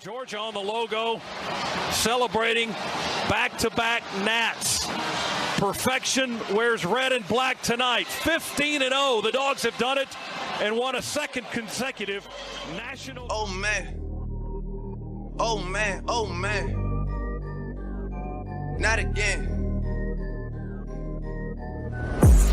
Georgia on the logo, celebrating back-to-back Nats. Perfection wears red and black tonight. 15-0, the Dogs have done it and won a second consecutive national. Oh man, oh man, oh man, not again.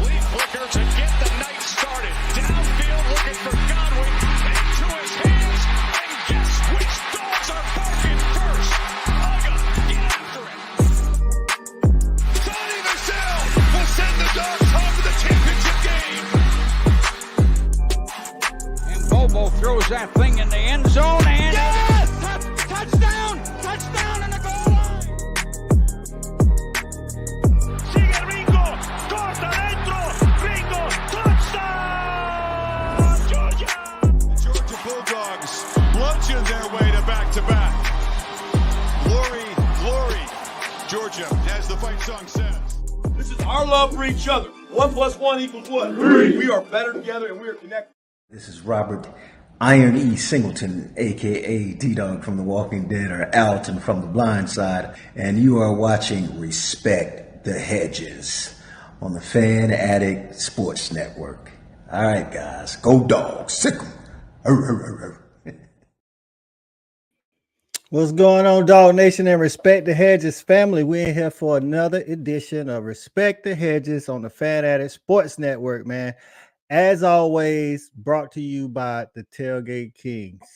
Lead flicker to get the night started. Downfield looking for Godwin, into his hands, and guess which Dogs are barking first? Uga, get after it. Sonny Michelle will send the Dogs home to the championship game. And Bobo throws that thing in the end zone and Yes! Touchdown! Touchdown in the goal line! Sigue Ringo, corta dentro, Ringo, touchdown! Georgia! Georgia Bulldogs bludgeon their way to back-to-back. Glory, glory. Georgia, as the fight song says. This is our love for each other. 1 + 1 = what? 3. We are better together and we are connected. This is Robert Iron E. Singleton, a.k.a. D-Dog from The Walking Dead, or Alton from The Blind Side, and you are watching Respect the Hedges on the Fan Addict Sports Network. All right, guys, go Dogs, sick 'em. What's going on, Dog Nation and Respect the Hedges family? We're in here for another edition of Respect the Hedges on the Fan Addict Sports Network, man. As always, brought to you by the Tailgate Kings.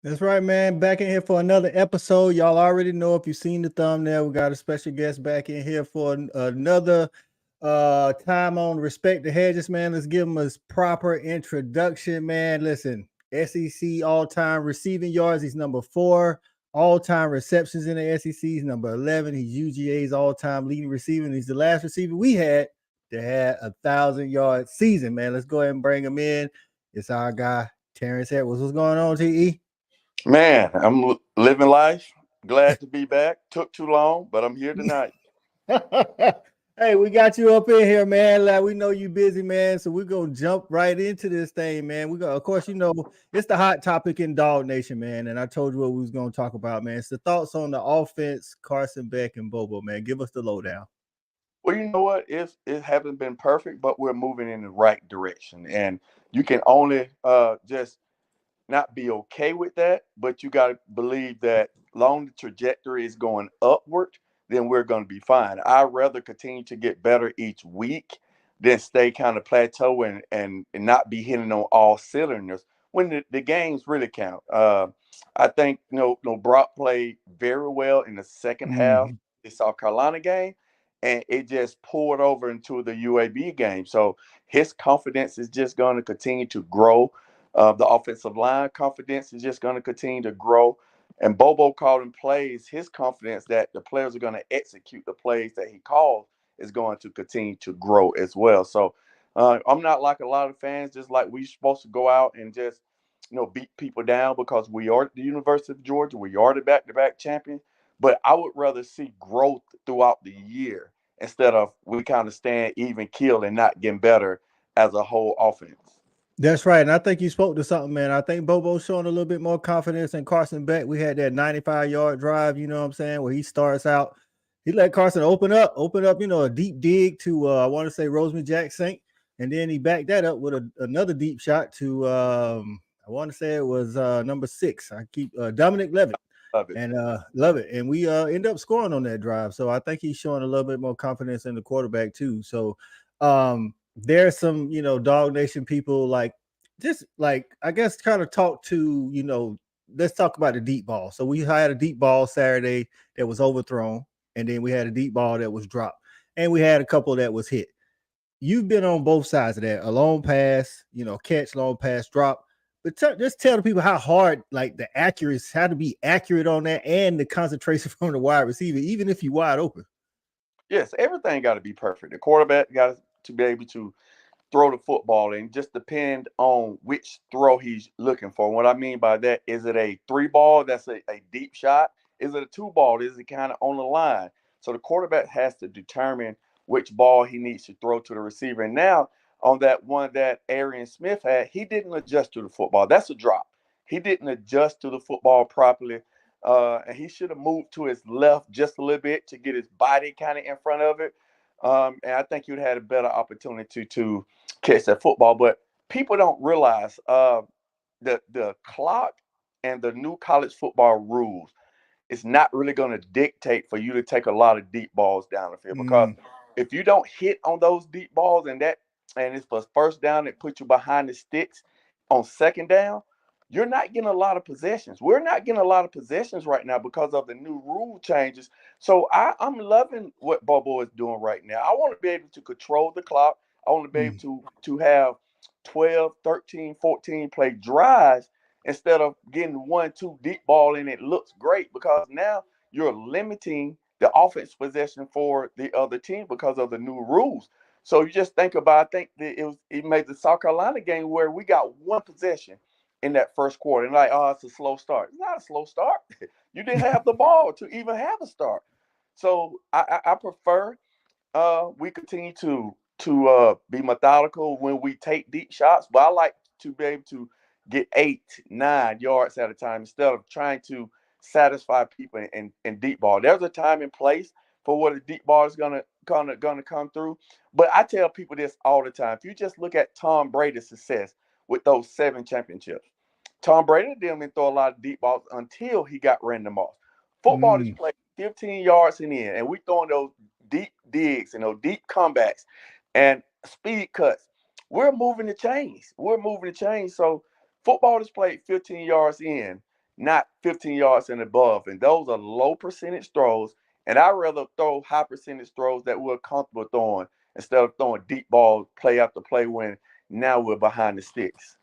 That's right, man. Back in here for another episode. Y'all already know, if you've seen the thumbnail, we got a special guest back in here for another time on Respect the Hedges, man. Let's give him his proper introduction, man. Listen, SEC all-time receiving yards, he's number 4. All-time receptions in the SEC, he's number 11. He's UGA's all-time leading receiver, and he's the last receiver we had to have 1,000-yard season, man. Let's go ahead and bring him in. It's our guy, Terrence Edwards. What's going on, TE? Man, I'm living life. Glad to be back. Took too long, but I'm here tonight. Hey, we got you up in here, man. Like, we know you busy, man. So we're gonna jump right into this thing, man. Of course, you know, it's the hot topic in Dog Nation, man. And I told you what we was gonna talk about, man. It's the thoughts on the offense, Carson Beck and Bobo, man. Give us the lowdown. Well, you know what? It hasn't been perfect, but we're moving in the right direction. And you can only just not be okay with that, but you got to believe that long the trajectory is going upward, then we're going to be fine. I'd rather continue to get better each week than stay kind of plateau and not be hitting on all cylinders when the games really count. I think, Brock played very well in the second half. They South Carolina game, and it just poured over into the UAB game. So his confidence is just going to continue to grow. The offensive line confidence is just going to continue to grow. And Bobo calling plays, his confidence that the players are going to execute the plays that he calls is going to continue to grow as well. So I'm not like a lot of fans, just like we're supposed to go out and just, beat people down because we are the University of Georgia. We are the back-to-back champion. But I would rather see growth throughout the year instead of we kind of stand even keel and not getting better as a whole offense. That's right. And I think you spoke to something, man. I think Bobo's showing a little bit more confidence than Carson Beck. We had that 95-yard drive, you know what I'm saying, where he starts out. He let Carson open up, a deep dig to, I want to say, Rosemary Jack-Sink. And then he backed that up with another deep shot to, I want to say it was number 6. Dominic Levitt. Love it. And love it. And we end up scoring on that drive. So I think he's showing a little bit more confidence in the quarterback too. So there's some, Dog Nation people I guess kind of talk to, let's talk about the deep ball. So we had a deep ball Saturday that was overthrown, and then we had a deep ball that was dropped, and we had a couple that was hit. You've been on both sides of that, a long pass, catch, long pass, drop. But just tell the people how hard, like the accuracy, how to be accurate on that, and the concentration from the wide receiver, even if you're wide open. Yes, everything got to be perfect. The quarterback got to be able to throw the football and just depend on which throw he's looking for. What I mean by that, is it a 3-ball that's a deep shot? Is it a 2-ball? Is it kind of on the line? So the quarterback has to determine which ball he needs to throw to the receiver. And now on that one that Arian Smith had, he didn't adjust to the football. That's a drop. He didn't adjust to the football properly. And he should have moved to his left just a little bit to get his body kind of in front of it. And I think you'd had a better opportunity to catch that football. But people don't realize the clock and the new college football rules is not really going to dictate for you to take a lot of deep balls down the field. Because if you don't hit on those deep balls and it's for first down, it puts you behind the sticks on second down, you're not getting a lot of possessions. We're not getting a lot of possessions right now because of the new rule changes. So I'm loving what Bobo is doing right now. I want to be able to control the clock. I want to be able to have 12, 13, 14 play drives instead of getting 1-2 deep ball and it looks great, because now you're limiting the offense possession for the other team because of the new rules. So you just think about, I think that it made the South Carolina game where we got one possession in that first quarter. And like, oh, it's a slow start. It's not a slow start. You didn't have the ball to even have a start. So I prefer we continue to be methodical when we take deep shots. But I like to be able to get 8, 9 yards at a time instead of trying to satisfy people in deep ball. There's a time and place for what a deep ball is gonna come through. But I tell people this all the time. If you just look at Tom Brady's success with those 7 championships, Tom Brady didn't throw a lot of deep balls until he got random off. Football is played 15 yards and in, and we throwing those deep digs and those deep comebacks and speed cuts. We're moving the chains. So football is played 15 yards in, not 15 yards and above. And those are low percentage throws. And I'd rather throw high percentage throws that we're comfortable throwing instead of throwing deep balls play after play when now we're behind the sticks.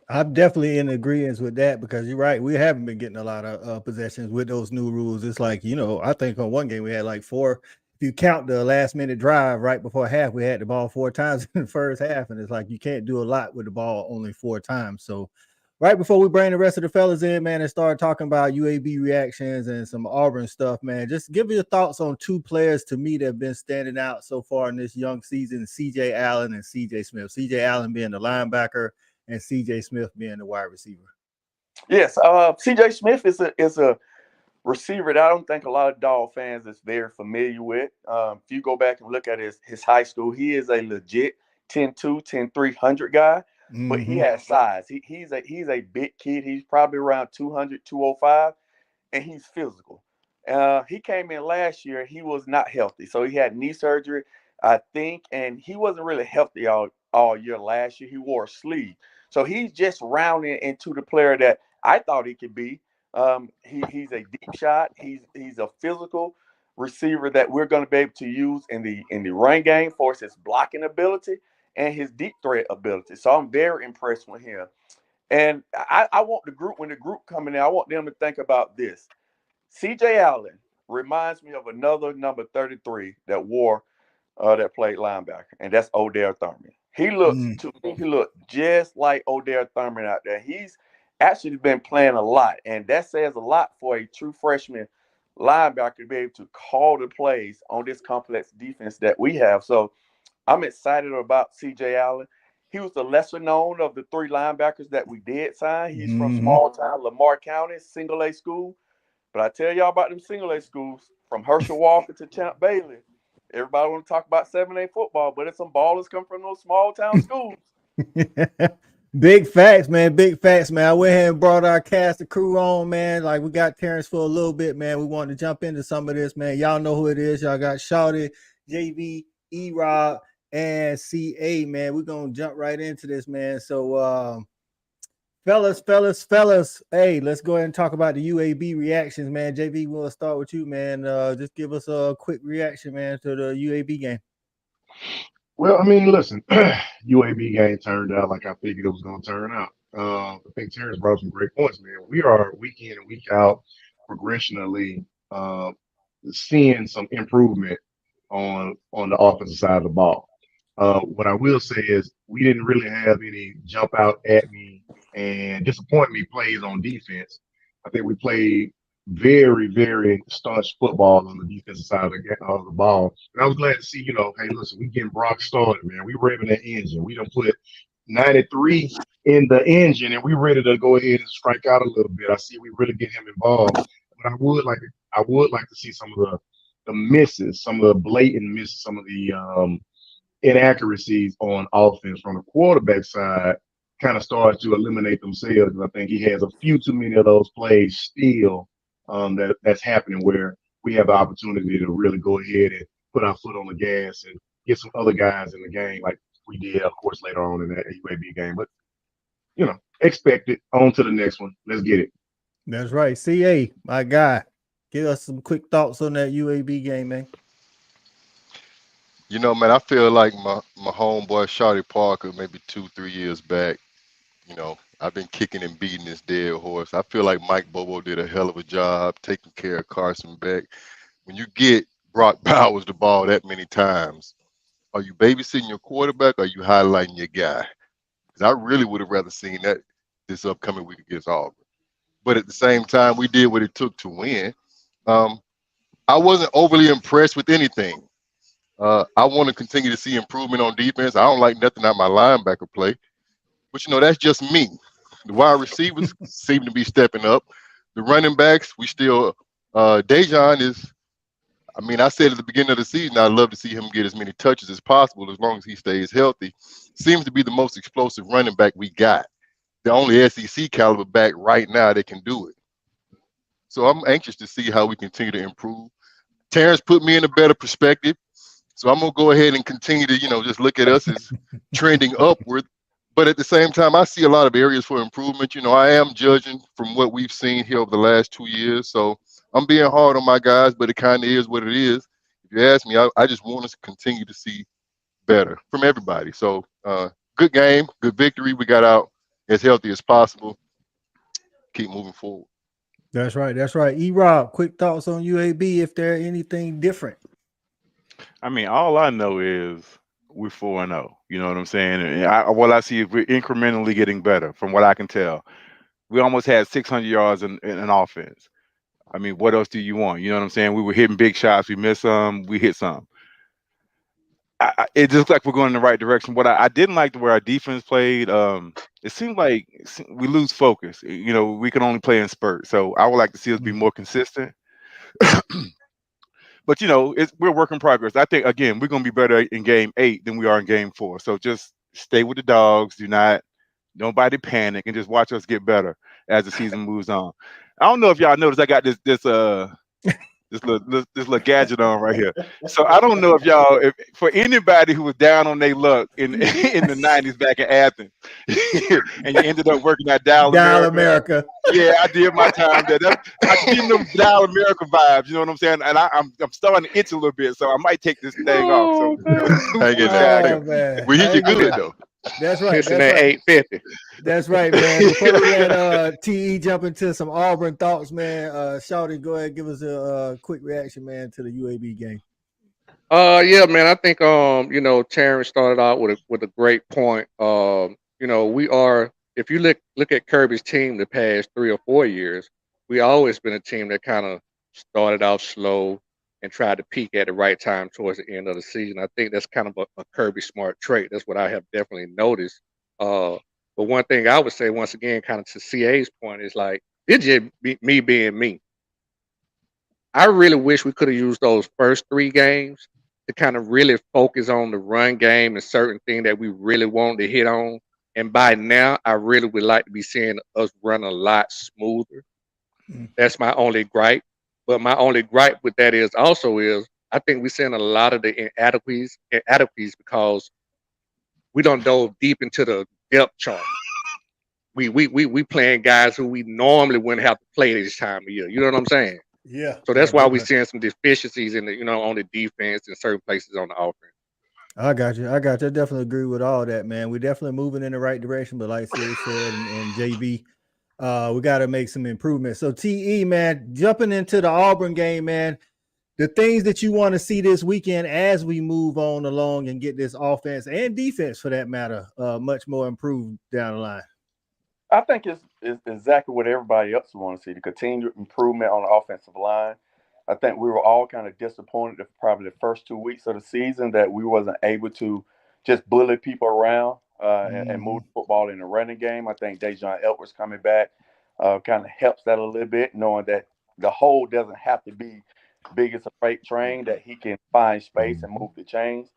I'm definitely in agreement with that, because you're right. We haven't been getting a lot of possessions with those new rules. It's like, I think on one game we had like 4. If you count the last minute drive right before half, we had the ball 4 times in the first half. And it's like, you can't do a lot with the ball only 4 times. So right before we bring the rest of the fellas in, man, and start talking about UAB reactions and some Auburn stuff, man, just give me your thoughts on 2 players to me that have been standing out so far in this young season, CJ Allen and CJ Smith. CJ Allen being the linebacker and CJ Smith being the wide receiver. Yes, CJ Smith is a receiver that I don't think a lot of Dog fans is very familiar with. If you go back and look at his high school, he is a legit 10'2", 10'3" guy, but he has size. He's a big kid. He's probably around 200, 205, and he's physical. He came in last year. He was not healthy, so he had knee surgery, I think, and he wasn't really healthy all year last year. He wore a sleeve. So he's just rounding into the player that I thought he could be. He's a deep shot. He's a physical receiver that we're going to be able to use in the run game for his blocking ability and his deep threat ability. So I'm very impressed with him. And I want the group, when the group coming in, I want them to think about this. CJ Allen reminds me of another number 33 that played linebacker, and that's Odell Thurman. He looks just like Odell Thurman out there. He's actually been playing a lot, and that says a lot for a true freshman linebacker to be able to call the plays on this complex defense that we have. So I'm excited about CJ Allen. He was the lesser known of the 3 linebackers that we did sign. He's from small town Lamar County, single A school. But I tell y'all about them single A schools, from Herschel Walker to Champ Bailey. Everybody want to talk about 7A football, but it's some ballers come from those small town schools. Big facts, man. Big facts, man. I went ahead and brought our cast of crew on, man. Like, we got Terrence for a little bit, man. We wanted to jump into some of this, man. Y'all know who it is. Y'all got Shawty, JV, E-Rob, and CA, man. We're going to jump right into this, man. So, fellas, hey, let's go ahead and talk about the UAB reactions, man. JV, we'll start with you, man. Just give us a quick reaction, man, to the UAB game. Well, I mean, listen, UAB game turned out like I figured it was going to turn out. I think Terrence brought up some great points, man. We are week in and week out progressionally seeing some improvement on the offensive side of the ball. What I will say is we didn't really have any jump out at me and disappoint me plays on defense. I think we played very, very staunch football on the defensive side of the ball. And I was glad to see, hey, listen, we getting Brock started, man. We revving that engine. We done put 93 in the engine, and we ready to go ahead and strike out a little bit. I see we really get him involved. But I would like to see some of the misses, some of the blatant misses, some of the inaccuracies on offense from the quarterback side kind of starts to eliminate themselves. I think he has a few too many of those plays still that's happening where we have the opportunity to really go ahead and put our foot on the gas and get some other guys in the game like we did, of course, later on in that UAB game. But, expect it. On to the next one. Let's get it. That's right. CA, my guy. Give us some quick thoughts on that UAB game, man. Man, I feel like my homeboy Shawty Parker, maybe 2-3 years back, I've been kicking and beating this dead horse. I feel like Mike Bobo did a hell of a job taking care of Carson Beck. When you get Brock Bowers the ball that many times, are you babysitting your quarterback or are you highlighting your guy? Because I really would have rather seen that this upcoming week against Auburn. But at the same time, we did what it took to win. I wasn't overly impressed with anything. I want to continue to see improvement on defense. I don't like nothing out my linebacker play. But, that's just me. The wide receivers seem to be stepping up. The running backs, we still Dejon is, I said at the beginning of the season, I'd love to see him get as many touches as possible as long as he stays healthy. Seems to be the most explosive running back we got. The only SEC caliber back right now that can do it. So I'm anxious to see how we continue to improve. Terrence put me in a better perspective. So I'm going to go ahead and continue to, just look at us as trending upward. But at the same time, I see a lot of areas for improvement. I am judging from what we've seen here over the last 2 years. So I'm being hard on my guys, but it kind of is what it is. If you ask me, I just want us to continue to see better from everybody. So good game, good victory. We got out as healthy as possible. Keep moving forward. That's right. That's right. E-Rob, quick thoughts on UAB if there anything different. All I know is we're 4-0. You know what I'm saying? And what I see is we're incrementally getting better from what I can tell. We almost had 600 yards in offense. What else do you want? You know what I'm saying? We were hitting big shots. We missed some. We hit some. It just looks like we're going in the right direction. What I didn't like the way our defense played, it seemed like we lose focus. We can only play in spurts. So I would like to see us be more consistent. But, we're work in progress. I think, again, we're going to be better in game 8 than we are in game 4. So just stay with the dogs. Nobody panic, and just watch us get better as the season moves on. I don't know if y'all noticed I got this little gadget on right here. So I don't know if for anybody who was down on their luck in the 90s back in Athens, and you ended up working at Dial America. Yeah, I did my time there. I give them Dial America vibes. You know what I'm saying? And I'm starting to itch a little bit, so I might take this thing off. So hang in there. We hit you good though. That's right. That's right. 850. That's right, man. Before we let TE jump into some Auburn thoughts, man, Shawty, go ahead and give us a quick reaction, man, to the UAB game. Yeah, man. I think Terrence started out with a great point. We are, if you look at Kirby's team the past 3 or 4 years, we always been a team that kind of started out slow and tried to peak at the right time towards the end of the season. I think that's kind of a Kirby Smart trait. That's what I have definitely noticed. But one thing I would say, once again, kind of to CA's point, is like, it's just me being me. I really wish we could have used those first 3 games to kind of really focus on the run game and certain things that we really wanted to hit on. And by now, I really would like to be seeing us run a lot smoother. That's my only gripe. But my only gripe with that is I think we're seeing a lot of the inadequacies because we don't dove deep into the depth chart. We playing guys who we normally wouldn't have to play this time of year. You know what I'm saying? Yeah. So that's why we're seeing some deficiencies in on the defense and certain places on the offense. I got you. I definitely agree with all that, man. We're definitely moving in the right direction, but like Sid said and JB, we got to make some improvements. So TE, man, jumping into the Auburn game, man, the things that you want to see this weekend as we move on along and get this offense and defense, for that matter, much more improved down the line. I think it's exactly what everybody else wants to see, the continued improvement on the offensive line. I think we were all kind of disappointed for probably the first 2 weeks of the season that we wasn't able to just bully people around and move the football in the running game. I think Dejon Edwards coming back kind of helps that a little bit, knowing that the hole doesn't have to be big as a freight train, that he can find space and move the chains.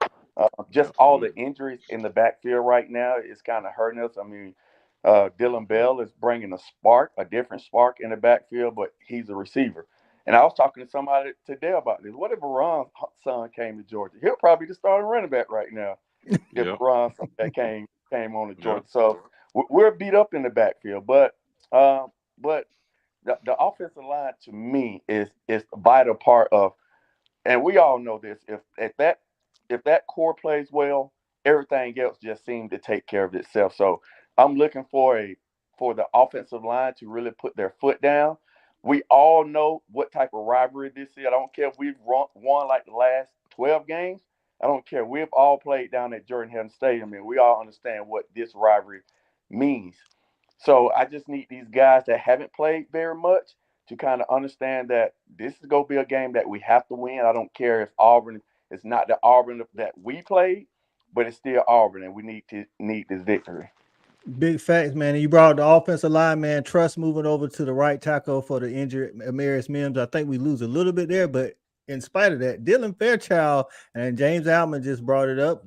Just all the injuries in the backfield right now is kind of hurting us. I mean, Dylan Bell is bringing a different spark in the backfield, but he's a receiver. And I was talking to somebody today about this. What if Ron's son came to Georgia? He'll probably be the starting running back right now if Ron's son that came on to Georgia. So we're beat up in the backfield, but the offensive line to me is a vital part of, and we all know this. If that core plays well, everything else just seems to take care of itself. So I'm looking for the offensive line to really put their foot down. We all know what type of rivalry this is. I don't care if we've won like the last 12 games. I don't care. We've all played down at Jordan-Hare Stadium, and we all understand what this rivalry means. So I just need these guys that haven't played very much to kind of understand that this is going to be a game that we have to win. I don't care if Auburn is not the Auburn that we played, but it's still Auburn, and we need this victory. Big facts, man. And you brought the offensive line, man. Trust moving over to the right tackle for the injured Amarius Mims. I think we lose a little bit there, but in spite of that, Dylan Fairchild and James Alman just brought it up.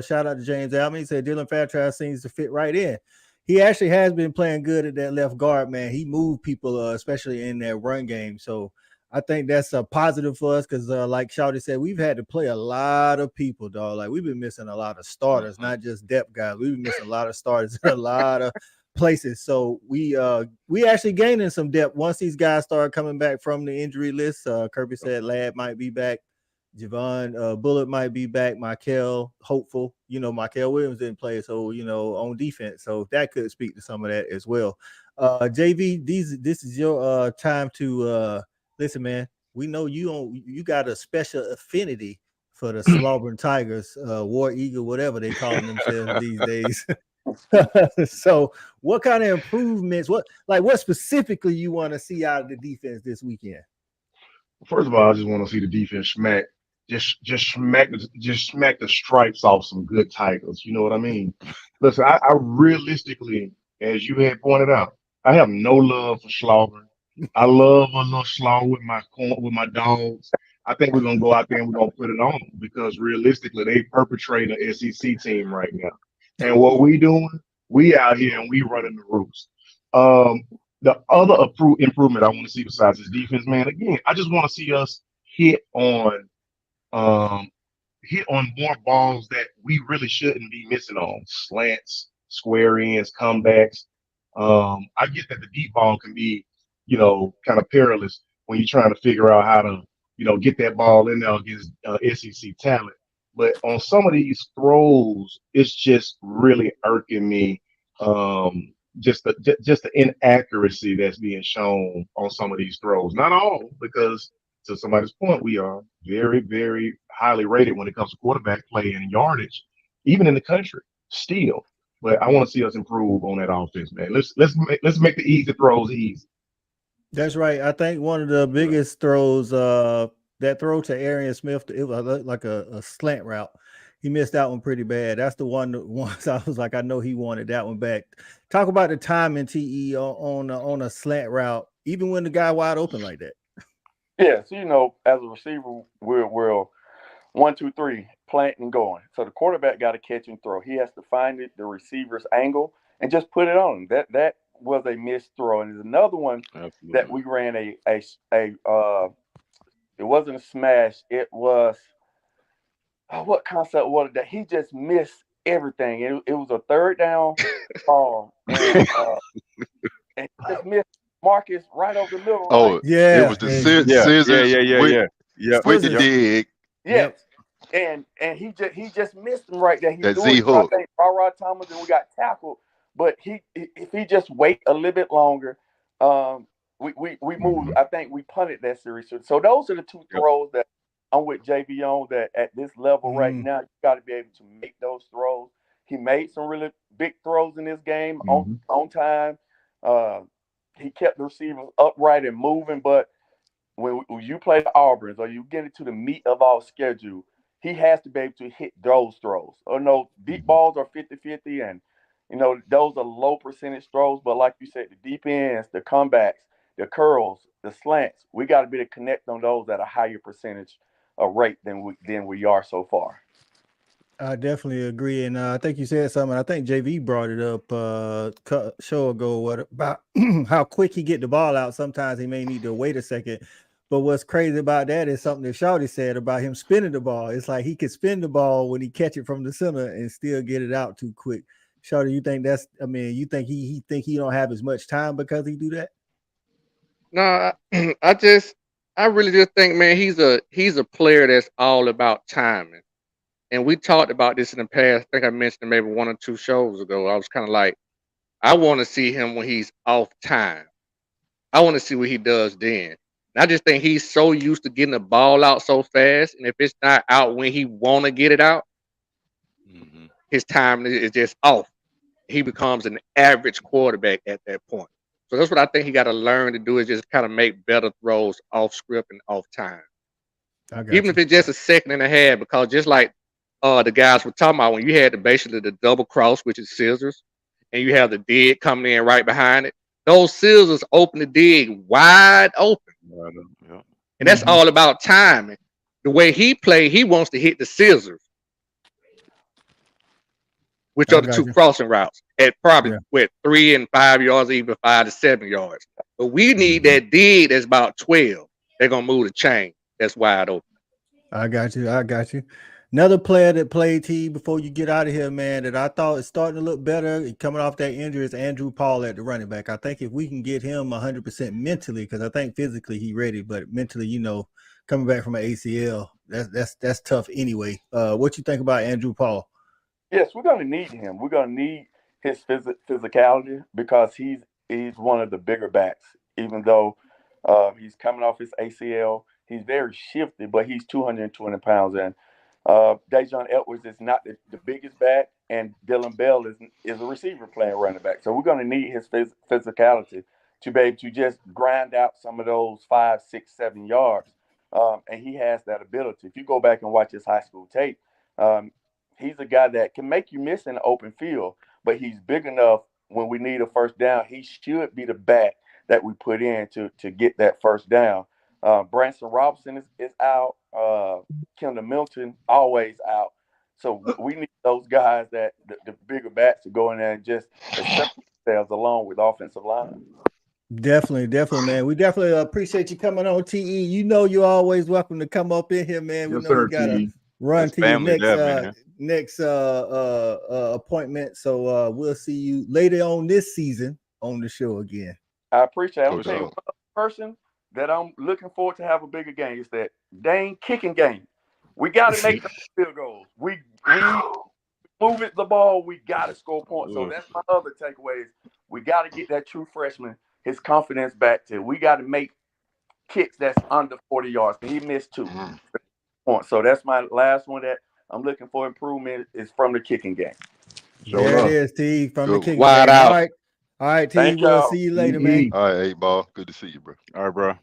Shout out to James Alman. He said Dylan Fairchild seems to fit right in. He actually has been playing good at that left guard, man. He moved people, especially in that run game. So I think that's a positive for us because, like Shawty said, we've had to play a lot of people, dog. Like, we've been missing a lot of starters, not just depth guys. We've been missing a lot of starters in a lot of places. So we actually gaining some depth once these guys started coming back from the injury list. Kirby said Ladd might be back. Javon Bullock might be back. Michael, hopeful. Michael Williams didn't play, so, on defense. So that could speak to some of that as well. JV, this is your time to listen, man. We know you got a special affinity for the Auburn Tigers, War Eagle, whatever they call themselves these days. So what kind of improvements, what specifically you want to see out of the defense this weekend? First of all, I just want to see the defense smack the stripes off some good Tigers. You know what I mean? Listen, I realistically, as you had pointed out, I have no love for Schlauber. I love a little slaw with my dogs. I think we're gonna go out there and we're gonna put it on them because realistically, they perpetrate an SEC team right now. And what we doing? We out here and we running the roost. The other improvement I want to see besides this defense, man, again, I just want to see us hit on more balls that we really shouldn't be missing on. Slants, square ends, comebacks. I get that the deep ball can be, kind of perilous when you're trying to figure out how to, get that ball in there against SEC talent. But on some of these throws, it's just really irking me. Just the inaccuracy that's being shown on some of these throws. Not all, because to somebody's point, we are very, very highly rated when it comes to quarterback play and yardage, even in the country still. But I want to see us improve on that offense, man. Let's make the easy throws easy. That's right. I think one of the biggest throws, that throw to Arian Smith, it was like a slant route. He missed that one pretty bad. That's the one once I was like, I know he wanted that one back. Talk about the time in TE on a slant route, even when the guy wide open like that. Yeah, so as a receiver, we're 1, 2, 3, planting and going. So the quarterback got to catch and throw. He has to find the receiver's angle and just put it on him. That was a missed throw. And there's another one that we ran it wasn't a smash. It was what concept was it that he just missed everything. It was a third down ball. And he just missed Marcus right over the middle. Oh, yeah. It was the scissors with the dig. Yes. and he just missed him right there. He That threw Z it to, I hook. think, Rod Thomas, and we got tackled. But if he just wait a little bit longer, we moved. I think we punted that series. So those are the two throws that I'm with JV on. That at this level right now, you got to be able to make those throws. He made some really big throws in this game on time. He kept the receivers upright and moving, but when you play the Auburns or you get into the meat of our schedule, he has to be able to hit those throws. No, deep balls are 50-50, and those are low percentage throws. But like you said, the deep ends, the comebacks, the curls, the slants, we got to be able to connect on those at a higher percentage rate than we are so far. I definitely agree, and I think you said something. I think JV brought it up show ago. What about how quick he get the ball out? Sometimes he may need to wait a second. But what's crazy about that is something that Shawty said about him spinning the ball. It's like he could spin the ball when he catch it from the center and still get it out too quick. Shawty, you think that's? I mean, you think he don't have as much time because he do that? No, I really just think, man, he's a player that's all about timing. And we talked about this in the past. I think I mentioned it maybe 1 or 2 shows ago. I was kind of like, I want to see him when he's off time. I want to see what he does then. And I just think he's so used to getting the ball out so fast, and if it's not out when he want to get it out, his timing is just off. He becomes an average quarterback at that point. So that's what I think he got to learn to do, is just kind of make better throws off script and off time. Even if it's just a second and a half, because just like the guys were talking about, when you had basically the double cross, which is scissors, and you have the dig coming in right behind it, those scissors open the dig wide open. And that's all about timing. The way he played, he wants to hit the scissors, which are the two crossing routes at probably 3 and 5 yards, even 5 to 7 yards. But we need that dig that's about 12. They're going to move the chain. That's wide open. I got you. Another player that played T before you get out of here, man, that I thought is starting to look better coming off that injury is Andrew Paul at the running back. I think if we can get him 100% mentally, because I think physically he's ready, but mentally, coming back from an ACL, that's tough anyway. What you think about Andrew Paul? Yes, we're going to need him. We're going to need his physicality, because he's one of the bigger backs. Even though he's coming off his ACL, he's very shifty, but he's 220 pounds. And Dajon Edwards is not the biggest back, and Dylan Bell is a receiver playing running back. So we're going to need his physicality to be able to just grind out some of those 5, 6, 7 yards. And he has that ability. If you go back and watch his high school tape, he's a guy that can make you miss in the open field, but he's big enough when we need a first down. He should be the back that we put in to get that first down. Branson Robinson is out. Kendall Milton always out. So we need those guys, that the bigger backs, to go in there and just accept themselves along with offensive line. Definitely, man. We definitely appreciate you coming on, TE. You're always welcome to come up in here, man. We know you gotta run to your next appointment. So we'll see you later on this season on the show again. I appreciate it. I'm saying one person that I'm looking forward to have a bigger game is that dang kicking game. We got to make the field goals. We move it the ball. We got to score points. So that's my other takeaway. We got to get that true freshman his confidence back to. We got to make kicks that's under 40 yards. He missed 2 points. So that's my last one that I'm looking for improvement is from the kicking game. There it is, T, from the kicking wide game. out. All right, T. We'll see you later, man. All right, 8-ball. Good to see you, bro. All right, bro.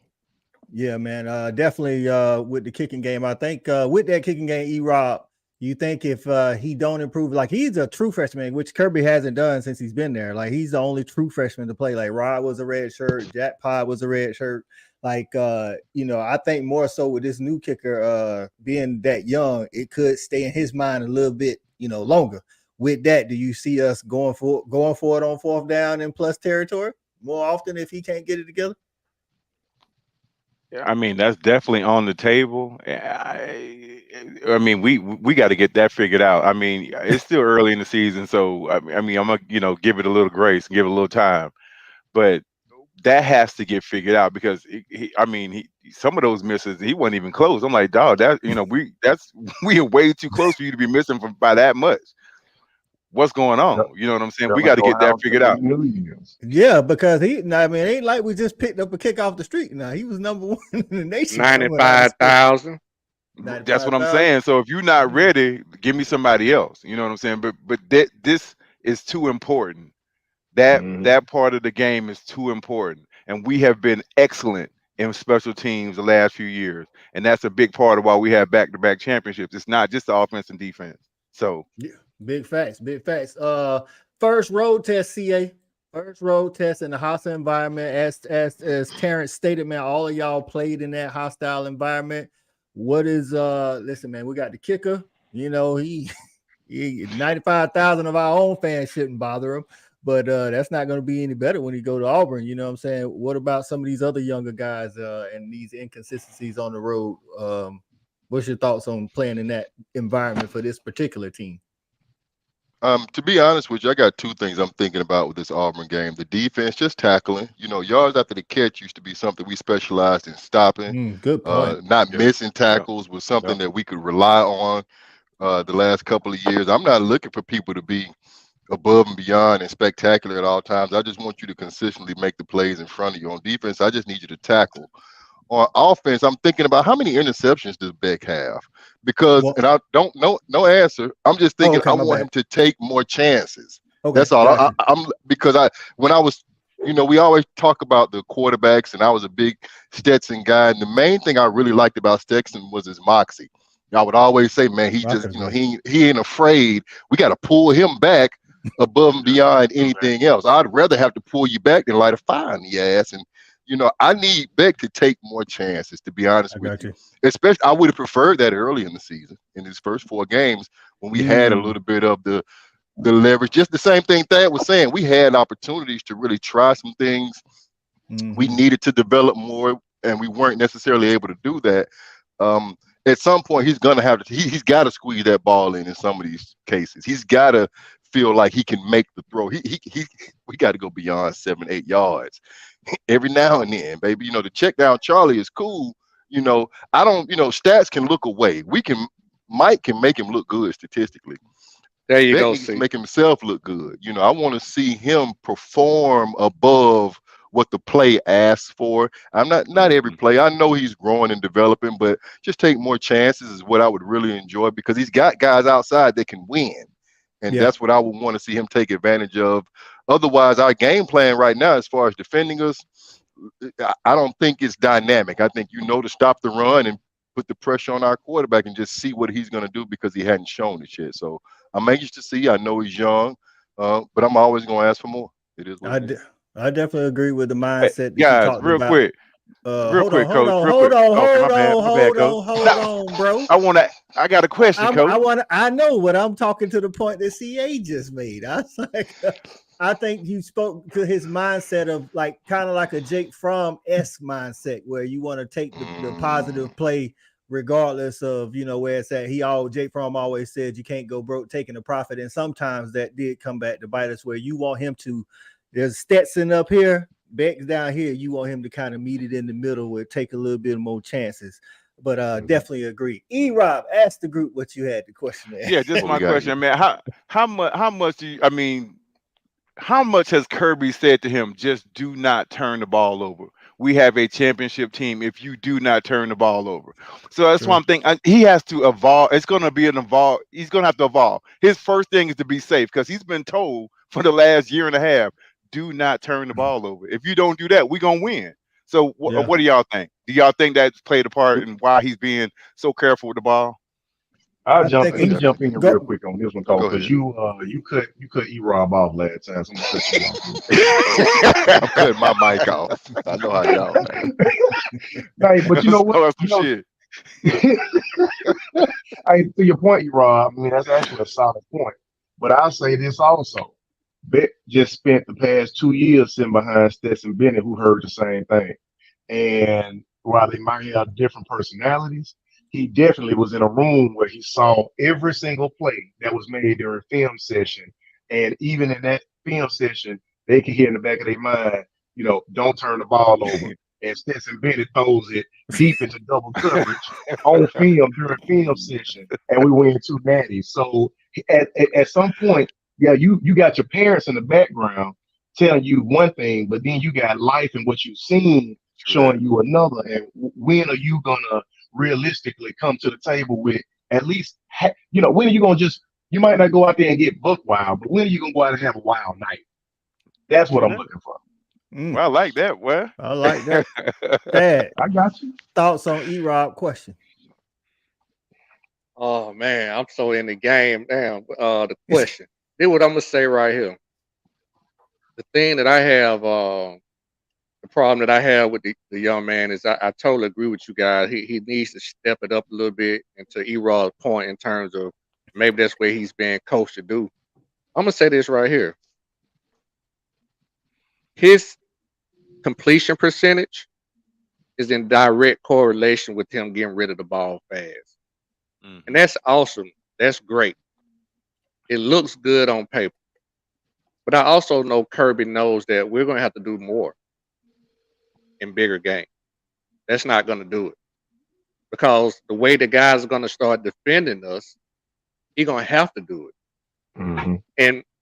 Yeah, man. Definitely with the kicking game. I think with that kicking game, E-Rob, you think if he don't improve, like he's a true freshman, which Kirby hasn't done since he's been there. Like he's the only true freshman to play. Like Rod was a red shirt, Jack Pod was a red shirt. Like I think more so with this new kicker being that young, it could stay in his mind a little bit, longer. With that, do you see us going for it on 4th down and plus territory more often if he can't get it together? I mean, that's definitely on the table. I mean, we got to get that figured out. I mean, it's still early in the season, so I mean, I'm gonna give it a little grace and give it a little time, but that has to get figured out because some of those misses, he wasn't even close. I'm like, dog, that we are way too close for you to be missing by that much. What's going on? You know what I'm saying? We got to get that figured out. Yeah, because it ain't like we just picked up a kick off the street. Now he was number 1 in the nation. 95,000. That's what I'm saying. So if you're not ready, give me somebody else. You know what I'm saying? But this is too important. That part of the game is too important, and we have been excellent in special teams the last few years, and that's a big part of why we have back-to-back championships. It's not just the offense and defense. So yeah, big facts. First road test, CA. First road test in the hostile environment. As Terrence stated, man, all of y'all played in that hostile environment. What is listen, man, we got the kicker. You know, he 95,000 of our own fans shouldn't bother him. But that's not going to be any better when he go to Auburn. You know what I'm saying? What about some of these other younger guys and these inconsistencies on the road? What's your thoughts on playing in that environment for this particular team? To be honest with you, I got two things I'm thinking about with this Auburn game. The defense, just tackling. You know, yards after the catch used to be something we specialized in stopping. Good point. Not missing tackles was something that we could rely on the last couple of years. I'm not looking for people to be above and beyond and spectacular at all times. I just want you to consistently make the plays in front of you. On defense, I just need you to tackle. On offense, I'm thinking about how many interceptions does Beck have? Because, and I don't know, no answer. I'm just thinking I want him to take more chances. That's all. When I was, we always talk about the quarterbacks, and I was a big Stetson guy. And the main thing I really liked about Stetson was his moxie. I would always say, man, he just, he ain't afraid. We got to pull him back above and beyond anything else. I'd rather have to pull you back than light a fire in the ass. And, I need Beck to take more chances, to be honest with you. Especially, I would have preferred that early in the season, in his first 4 games, when we had a little bit of the leverage. Just the same thing Thad was saying. We had opportunities to really try some things. We needed to develop more, and we weren't necessarily able to do that. At some point, he's gonna have to. He's got to squeeze that ball in some of these cases. He's got to feel like he can make the throw. We got to go beyond 7-8 yards every now and then, baby. The check down Charlie is cool. I don't. Stats can look away. Mike can make him look good statistically. There you go. Make himself look good. I want to see him perform above what the play asks for. I'm not every play. I know he's growing and developing, but just take more chances is what I would really enjoy, because he's got guys outside that can win. And that's what I would want to see him take advantage of. Otherwise, our game plan right now, as far as defending us, I don't think it's dynamic. I think to stop the run and put the pressure on our quarterback and just see what he's going to do, because he hadn't shown it yet. So I'm anxious to see. I know he's young, but I'm always going to ask for more. It is what it is. I definitely agree with the mindset. Guys, real quick, Coach. Hold on, bro. I got a question, Coach. I know what I'm talking to the point that CA just made. I was like, I think you spoke to his mindset of kind of like a Jake Fromm-esque mindset, where you want to take the positive play regardless of where it's at. Jake Fromm always said you can't go broke taking a profit, and sometimes that did come back to bite us, where you want him to. There's Stetson up here, Beck's down here. You want him to kind of meet it in the middle, where take a little bit more chances. But definitely agree. Rob, ask the group what you had the question at. Yeah, just my question, man. How much do you? I mean, how much has Kirby said to him? Just do not turn the ball over. We have a championship team if you do not turn the ball over. So that's why I'm thinking he has to evolve. It's going to be an evolve. He's going to have to evolve. His first thing is to be safe, because he's been told for the last year and a half, do not turn the ball over. If you don't do that, we're going to win. So what do y'all think? Do y'all think that's played a part in why he's being so careful with the ball? Let me jump in real quick on this one, because you cut E-Rob off last time. So I'm cutting my mic off. I know how y'all. Hey, but you know what? To your point, E-Rob, I mean, that's actually a solid point. But I'll say this also. Beck just spent the past 2 years sitting behind Stetson Bennett, who heard the same thing. And while they might have different personalities, he definitely was in a room where he saw every single play that was made during film session. And even in that film session, they could hear in the back of their mind, don't turn the ball over. and Stetson Bennett throws it deep into double coverage on film during film session, and we win 2 natties. So at some point, yeah, you got your parents in the background telling you one thing, but then you got life and what you've seen showing you another. And when are you gonna realistically come to the table with at least, when are you gonna you might not go out there and get buck wild, but when are you gonna go out and have a wild night? That's what I'm looking for. Well, I like that. Well, I like that. Dad, I got you. Thoughts on E-Rob question? Oh man, I'm so in the game now. The question. Here's what I'm gonna say right here. The thing that I have, the problem that I have with the young man is I totally agree with you guys. He needs to step it up a little bit, and to E-Rob's point in terms of maybe that's where he's being coached to do. I'm gonna say this right here. His completion percentage is in direct correlation with him getting rid of the ball fast. And that's awesome. That's great. It looks good on paper. But I also know Kirby knows that we're going to have to do more in bigger games. That's not going to do it. Because the way the guys are going to start defending us, he's going to have to do it.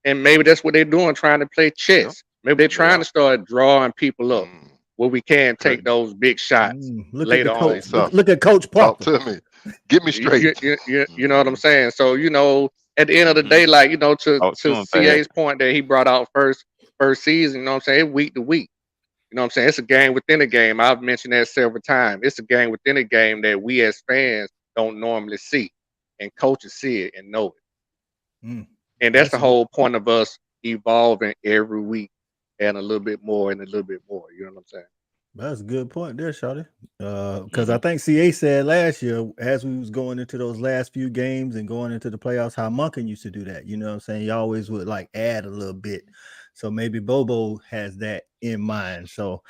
And maybe that's what they're doing, trying to play chess. Maybe they're trying to start drawing people up where we can take those big shots later on. Look at Coach Parker. Talk to me. Get me straight. You know what I'm saying? So, at the end of the day, like, to CA's point that he brought out first season, you know what I'm saying? It's week to week. You know what I'm saying? It's a game within a game. I've mentioned that several times. It's a game within a game that we as fans don't normally see. And coaches see it and know it. And that's the whole point of us evolving every week and a little bit more and a little bit more. You know what I'm saying? That's a good point there, Shawty. Because I think CA said last year, as we was going into those last few games and going into the playoffs, how Monken used to do that. You know what I'm saying? He always would like add a little bit. So maybe Bobo has that in mind. So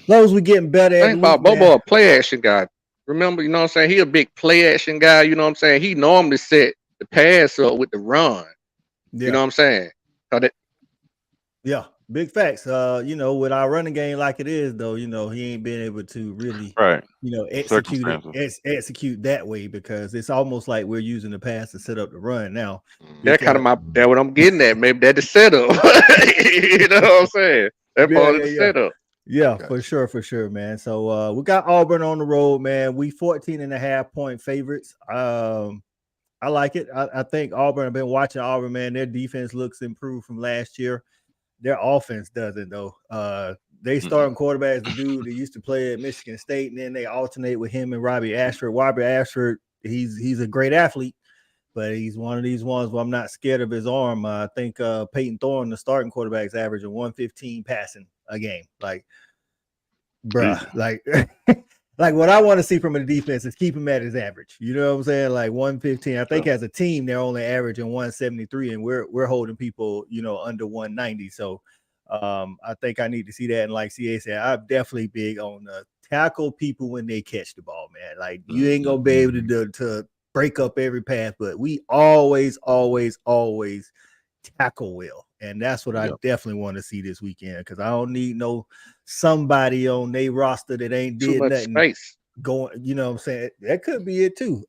as long as we're getting better at think about Bobo, a play action guy. Remember, you know what I'm saying? He a big play action guy. You know what I'm saying? He normally set the pass up with the run. Yeah. You know what I'm saying? Yeah, big facts. With our running game like it is, though, he ain't been able to really, execute that way, because it's almost like we're using the pass to set up the run now. That what I'm getting at. Maybe that's the setup. You know what I'm saying? That part of the setup. Yeah, for sure, man. So we got Auburn on the road, man. We 14.5-point favorites. I like it. I think Auburn, I've been watching Auburn, man. Their defense looks improved from last year. Their offense doesn't, though. They starting quarterbacks, the dude that used to play at Michigan State, and then they alternate with him and Robbie Ashford. Robbie Ashford, he's a great athlete, but he's one of these ones where I'm not scared of his arm. I think Peyton Thorne, the starting quarterback, is averaging 115 passing a game. Like, bruh, like what I want to see from a defense is keep him at his average. You know what I'm saying? Like 115. I think as a team, they're only averaging 173, and we're holding people, under 190. So I think I need to see that. And like CA said, I'm definitely big on tackle people when they catch the ball, man. Like you ain't gonna be able to break up every pass, but we always tackle well. And that's what I definitely want to see this weekend, because I don't need somebody on their roster that ain't did nothing space going. You know what I'm saying? That could be it too.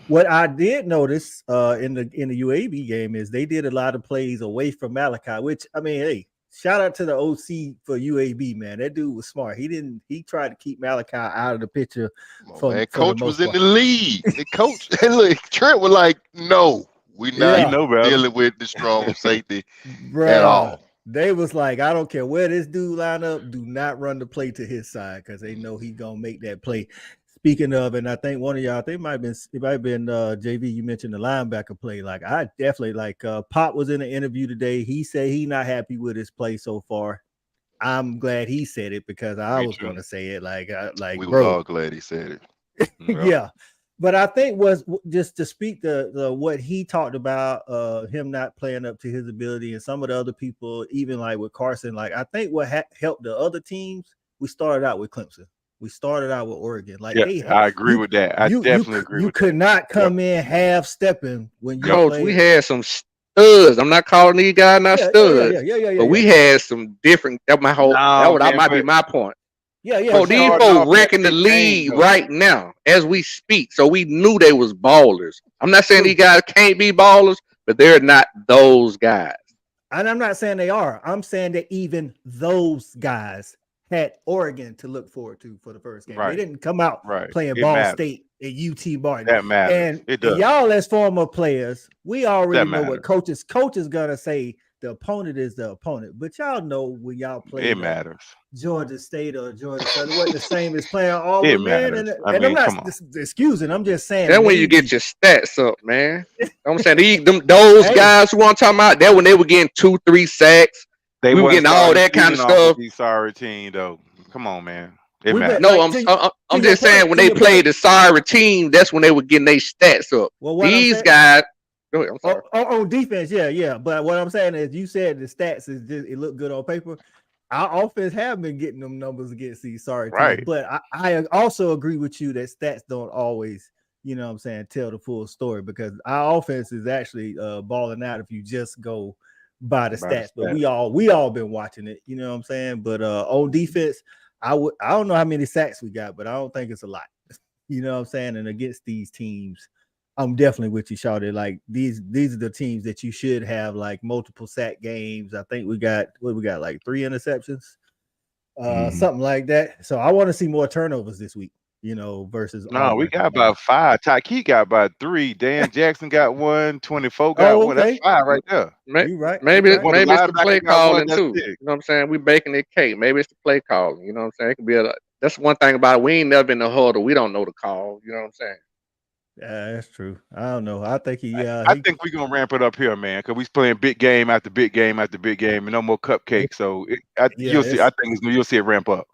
What I did notice in the UAB game is they did a lot of plays away from Malachi, which, I mean, hey, shout out to the OC for UAB, man. That dude was smart. He tried to keep Malachi out of the picture. Coach was in the lead. The coach, look, Trent was like, no. We not dealing with the strong safety at all. They was like, I don't care where this dude line up, do not run the play to his side, because they know he gonna make that play. Speaking of, and I think one of y'all, it might have been JV, you mentioned the linebacker play. Like I definitely Pop was in an interview today. He said he not happy with his play so far. I'm glad he said it, because I was gonna say it. We were all glad he said it. Yeah. But I think was just to speak the what he talked about, him not playing up to his ability, and some of the other people, even like with Carson. Like I think what helped the other teams, we started out with Clemson, we started out with Oregon. Like, I agree with that. I definitely agree. You could not come in half stepping when you. Coach, we had some studs. I'm not calling these guys studs. Yeah. But we had some different. That might be my point. Yeah. So these starting folks off that wrecking the big game, league though. right now as we speak. So we knew they was ballers. I'm not saying these guys can't be ballers, but they're not those guys. And I'm not saying they are. I'm saying that even those guys had Oregon to look forward to for the first game. Right. They didn't come out Right. playing It Ball matters. State at UT Martin. That matters. And It does. y'all as former players, we already That know matters. what coaches gonna say. The opponent is the opponent, but y'all know when y'all play It matters. Georgia State or Georgia Southern, what the same as playing Auburn, It man. matters. And I'm come not on. excusing. I'm just saying That's when you maybe- get your stats up, man. I'm saying those Hey. guys who I'm talking about, that when they were getting 2-3 sacks, They we were wasn't getting all starting that kind of season off with stuff. These sorry team, though. Come on, man. It We matters. bet- No, like, I'm to I'm your just saying point, when to they your played the sorry team, that's when they were getting their stats up. Well, what I'm These saying- guys, go ahead. I'm sorry. On defense, yeah. But what I'm saying is, you said the stats is just it looked good on paper. Our offense have been getting them numbers against these sorry teams, Right. but I also agree with you that stats don't always, you know what I'm saying, tell the full story, because our offense is actually balling out if you just go by the stats. But we all been watching it, you know what I'm saying? But on defense, I don't know how many sacks we got, but I don't think it's a lot. You know what I'm saying? And against these teams, I'm definitely with you, Shawty. Like these are the teams that you should have like multiple sack games. I think we got like 3 interceptions, something like that. So I want to see more turnovers this week, you know, versus No, we Auburn. got about 5. Tyke got about 3. Dan Jackson got 1. 24 got 1. That's 5 right there. You right. Maybe Well, the maybe it's the linebacker play got 1, calling that's too. big. You know what I'm saying? We baking the cake. Maybe it's the play calling. You know what I'm saying? It could be that's one thing about it. We ain't never been in the huddle. We don't know the call. You know what I'm saying? Yeah, that's true. I don't know. I think I think we're gonna ramp it up here, man, because we playing big game after big game after big game, and no more cupcakes. So you'll see. I think you'll see it ramp up.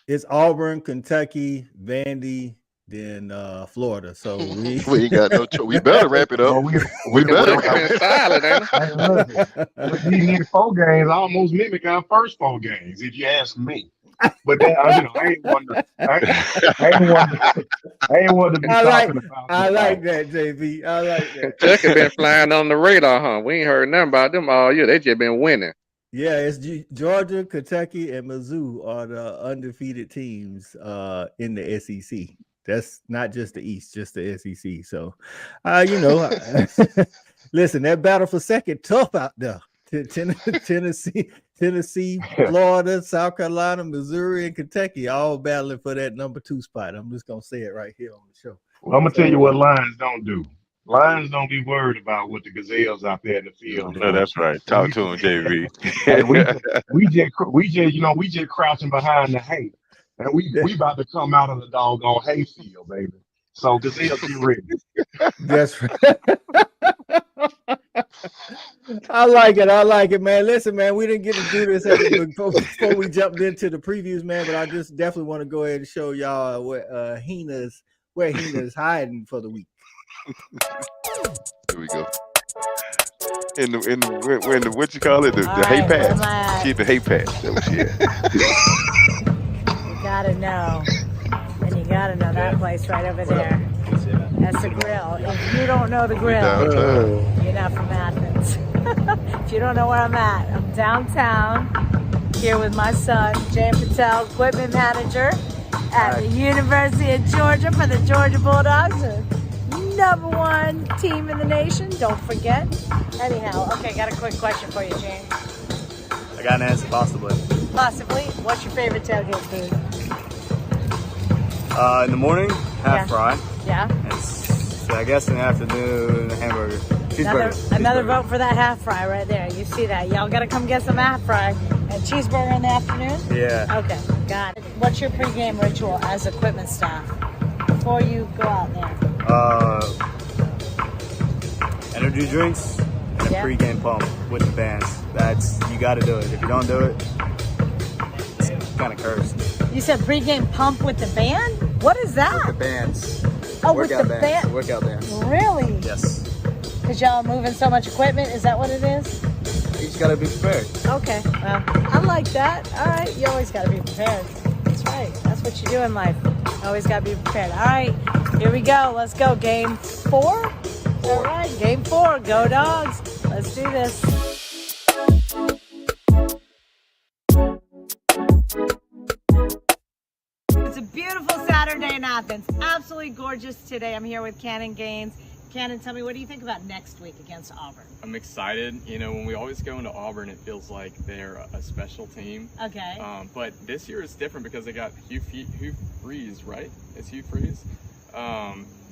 It's Auburn, Kentucky, Vandy, then Florida. So we ain't got no choice. We better ramp it up. We better. These next 4 games almost mimic our first 4 games, if you ask me. But then, I ain't one to be talking about. I like that, JB. I like that. Kentucky been flying on the radar, huh? We ain't heard nothing about them all year. They just been winning. Yeah, it's Georgia, Kentucky, and Mizzou are the undefeated teams in the SEC. That's not just the East, just the SEC. So, you know, listen, that battle for second tough out there. Tennessee, Florida, South Carolina, Missouri, and Kentucky all battling for that number 2 spot. I'm just gonna say it right here on the show. Well, I'm gonna tell you what Lions don't do. Lions don't be worried about what the gazelles out there in the field. No, that's right. Talk to him, JV. we just crouching behind the hay, and we about to come out of the doggone hay field, baby. So gazelles be ready. That's right. I like it, man. Listen, man, we didn't get to do this before we jumped into the previews, man. But I just definitely want to go ahead and show y'all where Heena's hiding for the week. Here we go. In the what you call it, the hay patch. Keep the hay patch. That was it. You gotta know, and you gotta know that place right over there. That's the grill. If you don't know the grill, you're not from Athens. If you don't know where I'm downtown here with my son, James Patel, equipment manager at the University of Georgia for the Georgia Bulldogs, the #1 team in the nation. Don't forget. Anyhow, okay, got a quick question for you, James. I got an answer, possibly. Possibly. What's your favorite tailgate food? In the morning, half fry. Yeah. I guess in the afternoon, hamburger. Cheeseburger. Another vote for that half fry right there. You see that? Y'all got to come get some half fry and cheeseburger in the afternoon? Yeah. Okay, got it. What's your pregame ritual as equipment staff before you go out there? Energy drinks and a pregame pump with the bands. You got to do it. If you don't do it, it's kind of cursed. You said pregame pump with the band? What is that? With the bands. Oh, workout with the band? Workout bands. Really? Yes. Because y'all moving so much equipment? Is that what it is? You just got to be prepared. Okay, well, I like that. All right, you always got to be prepared. That's right. That's what you do in life. Always got to be prepared. All right, here we go. Let's go. Game 4? All right, game 4. Go Dogs. Let's do this. Saturday in Athens. Absolutely gorgeous today. I'm here with Cannon Gaines. Cannon, tell me, what do you think about next week against Auburn? I'm excited. You know, when we always go into Auburn, it feels like they're a special team. Okay. But this year is different because they got Hugh Freeze, right? It's Hugh Freeze.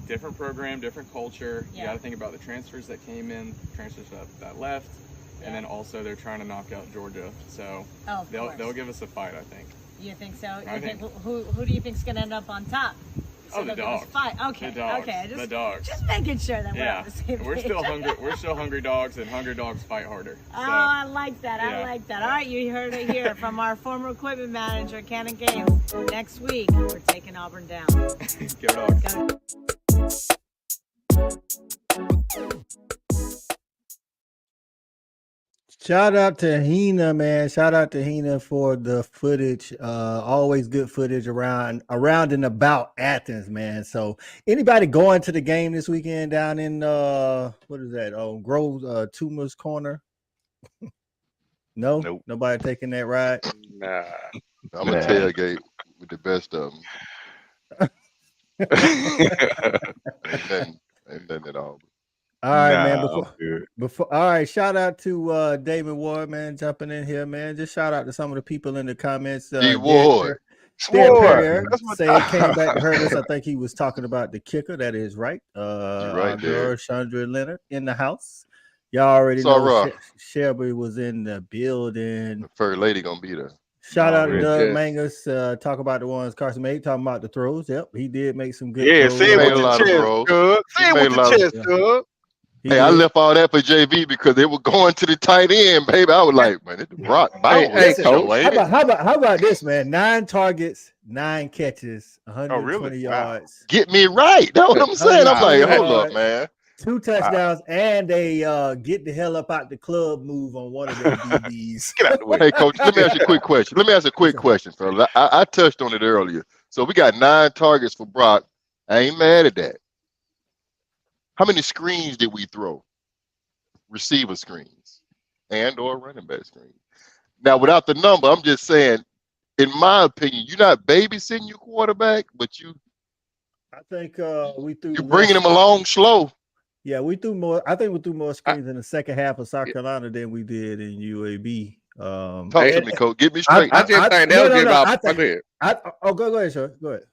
Different program, different culture. Yeah. You got to think about the transfers that came in, transfers that left, and then also they're trying to knock out Georgia. So they'll give us a fight, I think. You think so? I think. Who do you think's going to end up on top? So the Dogs. Fight. Okay. The Dogs. Okay. The Dogs. Just making sure that we're on the same page. We're still hungry. We're still hungry dogs, and hungry dogs fight harder. So, Oh, I like that. yeah. I like that. All right, you heard it here from our former equipment manager, Cannon Gaines. Next week, we're taking Auburn down. Go Dogs. Go. Shout out to Heena, man. Shout out to Heena for the footage. Always good footage around and about Athens, man. So anybody going to the game this weekend down in what is that? Oh, Grove Toomer's Corner. No, Nope. Nobody taking that ride. Nah. I'm a tailgate with the best of them. ain't nothing at all. All right, man. Before, all right. Shout out to David Ward, man, jumping in here, man. Just shout out to some of the people in the comments. D Ward. Say it came back to hurt us. I think he was talking about the kicker. That is right. Right there. Chandra Leonard in the house. Y'all already know Shelby was in the building. The first lady gonna be there. Shout out to Doug Mangus. Talk about the ones Carson made. Talking about the throws. Yep, he did make some good. Yeah, throws. say it with the chest, Doug. Say it with the chest, Doug. Hey, I left all that for JV because they were going to the tight end, baby. I was like, man, it's Brock Bowles. Hey, how about this, man? 9 targets, 9 catches, 120 yards. Get me right. That's what I'm saying. I'm like, hold up, man. 2 touchdowns and a get the hell up out the club move on one of their DBs. Get out the way. Hey, Coach, let me ask you a quick question. Fella. I touched on it earlier. So we got 9 targets for Brock. I ain't mad at that. How many screens did we throw? Receiver screens and or running back screens. Now, without the number, I'm just saying, in my opinion, you're not babysitting your quarterback, but I think we threw. You're bringing him along slow. Yeah, we threw more. I think we threw more screens in the second half of South Carolina than we did in UAB. Talk to me, Coach. Get me straight. I just think they'll give out. Go ahead, sir. Go ahead.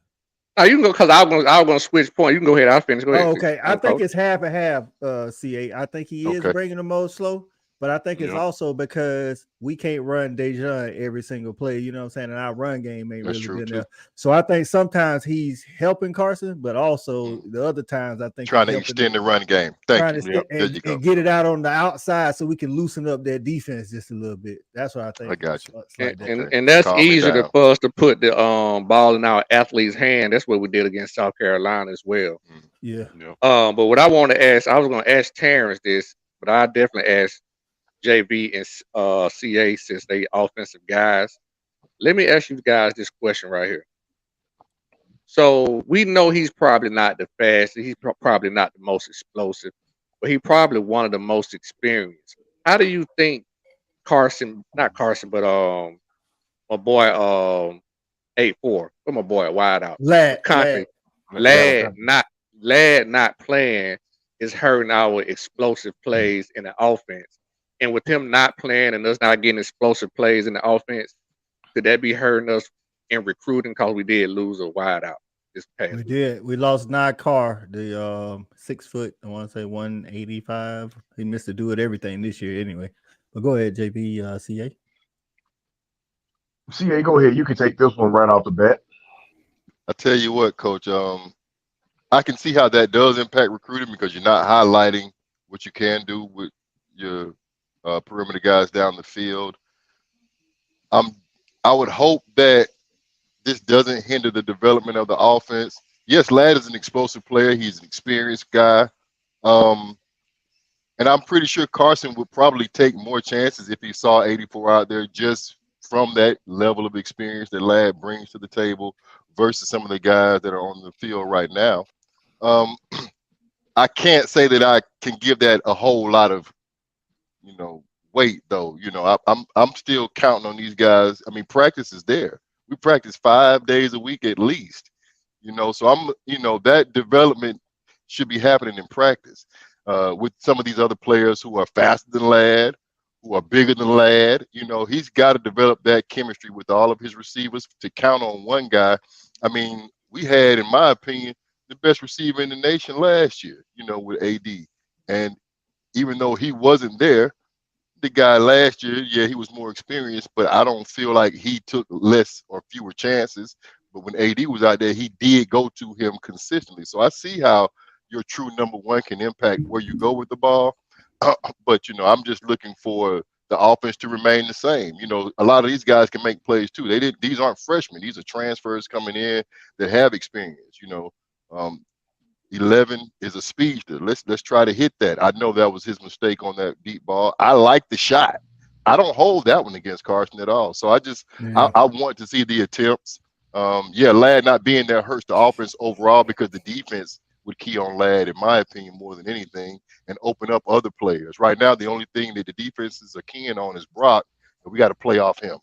You can go because I was gonna switch point. You can go ahead. I'll finish. Go ahead. Okay. I think it's half and half, CA. I think he is bringing the most slow, but I think it's also because we can't run Dejan every single play. You know what I'm saying? And our run game ain't really been there. So I think sometimes he's helping Carson, but also the other times I think trying to extend the run game. Thank you. And get it out on the outside so we can loosen up that defense just a little bit. That's what I think. I got you. And that's easier for us to put the ball in our athlete's hand. That's what we did against South Carolina as well. Yeah. But what I want to ask, I was going to ask Terrence this, but I definitely asked JB and CA since they offensive guys. Let me ask you guys this question right here. So we know he's probably not the fastest. He's probably not the most explosive, but he's probably one of the most experienced. How do you think not Carson, but my boy 8-4, but my boy wide out. Lad not playing is hurting our explosive plays in the offense. And with him not playing and us not getting explosive plays in the offense, could that be hurting us in recruiting because we did lose a wide out this past week? We did. We lost Carr, the 6 foot, I want to say 185. He missed to do it everything this year anyway. But go ahead, JB, CA. CA, go ahead. You can take this one right off the bat. I tell you what, Coach, I can see how that does impact recruiting because you're not highlighting what you can do with your perimeter guys down the field. I would hope that this doesn't hinder the development of the offense. Yes, Ladd is an explosive player. He's an experienced guy. And I'm pretty sure Carson would probably take more chances if he saw 84 out there just from that level of experience that Ladd brings to the table versus some of the guys that are on the field right now. I can't say that I can give that a whole lot of, weight though. I'm still counting on these guys. I mean, practice is there. We practice 5 days a week at least. You know, so that development should be happening in practice with some of these other players who are faster than Ladd, who are bigger than Ladd. You know, he's got to develop that chemistry with all of his receivers to count on one guy. I mean, we had, in my opinion, the best receiver in the nation last year, you know, with AD. And even though he wasn't there, the guy last year, yeah, he was more experienced, but I don't feel like he took less or fewer chances. But when AD was out there, he did go to him consistently. So I see how your true number one can impact where you go with the ball. But, you know, I'm just looking for the offense to remain the same. You know, a lot of these guys can make plays too. These aren't freshmen. These are transfers coming in that have experience. You know, 11 is a speedster. Let's try to hit that. I know that was his mistake on that deep ball. I like the shot. I don't hold that one against Carson at all. So I want to see the attempts. Ladd not being there hurts the offense overall because the defense would key on Ladd, in my opinion, more than anything, and open up other players. Right now, the only thing that the defenses are keying on is Brock, and we got to play off him.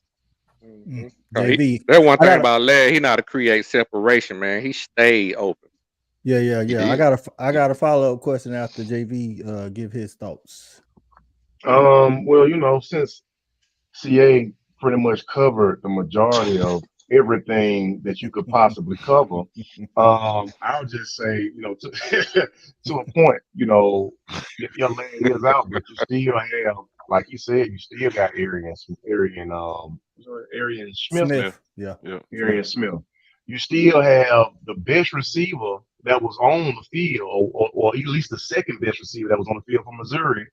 JV, that one thing about Ladd, he know how to create separation, man. He stayed open. Yeah. I got a follow-up question after JV give his thoughts. Well, you know, since CA pretty much covered the majority of everything that you could possibly cover, I'll just say, you know, to a point, you know, your Ladd is out, but you still have, like you said, you still got Arian Smith. Yeah. Arian Smith. You still have the best receiver that was on the field, or at least the second best receiver that was on the field for Missouri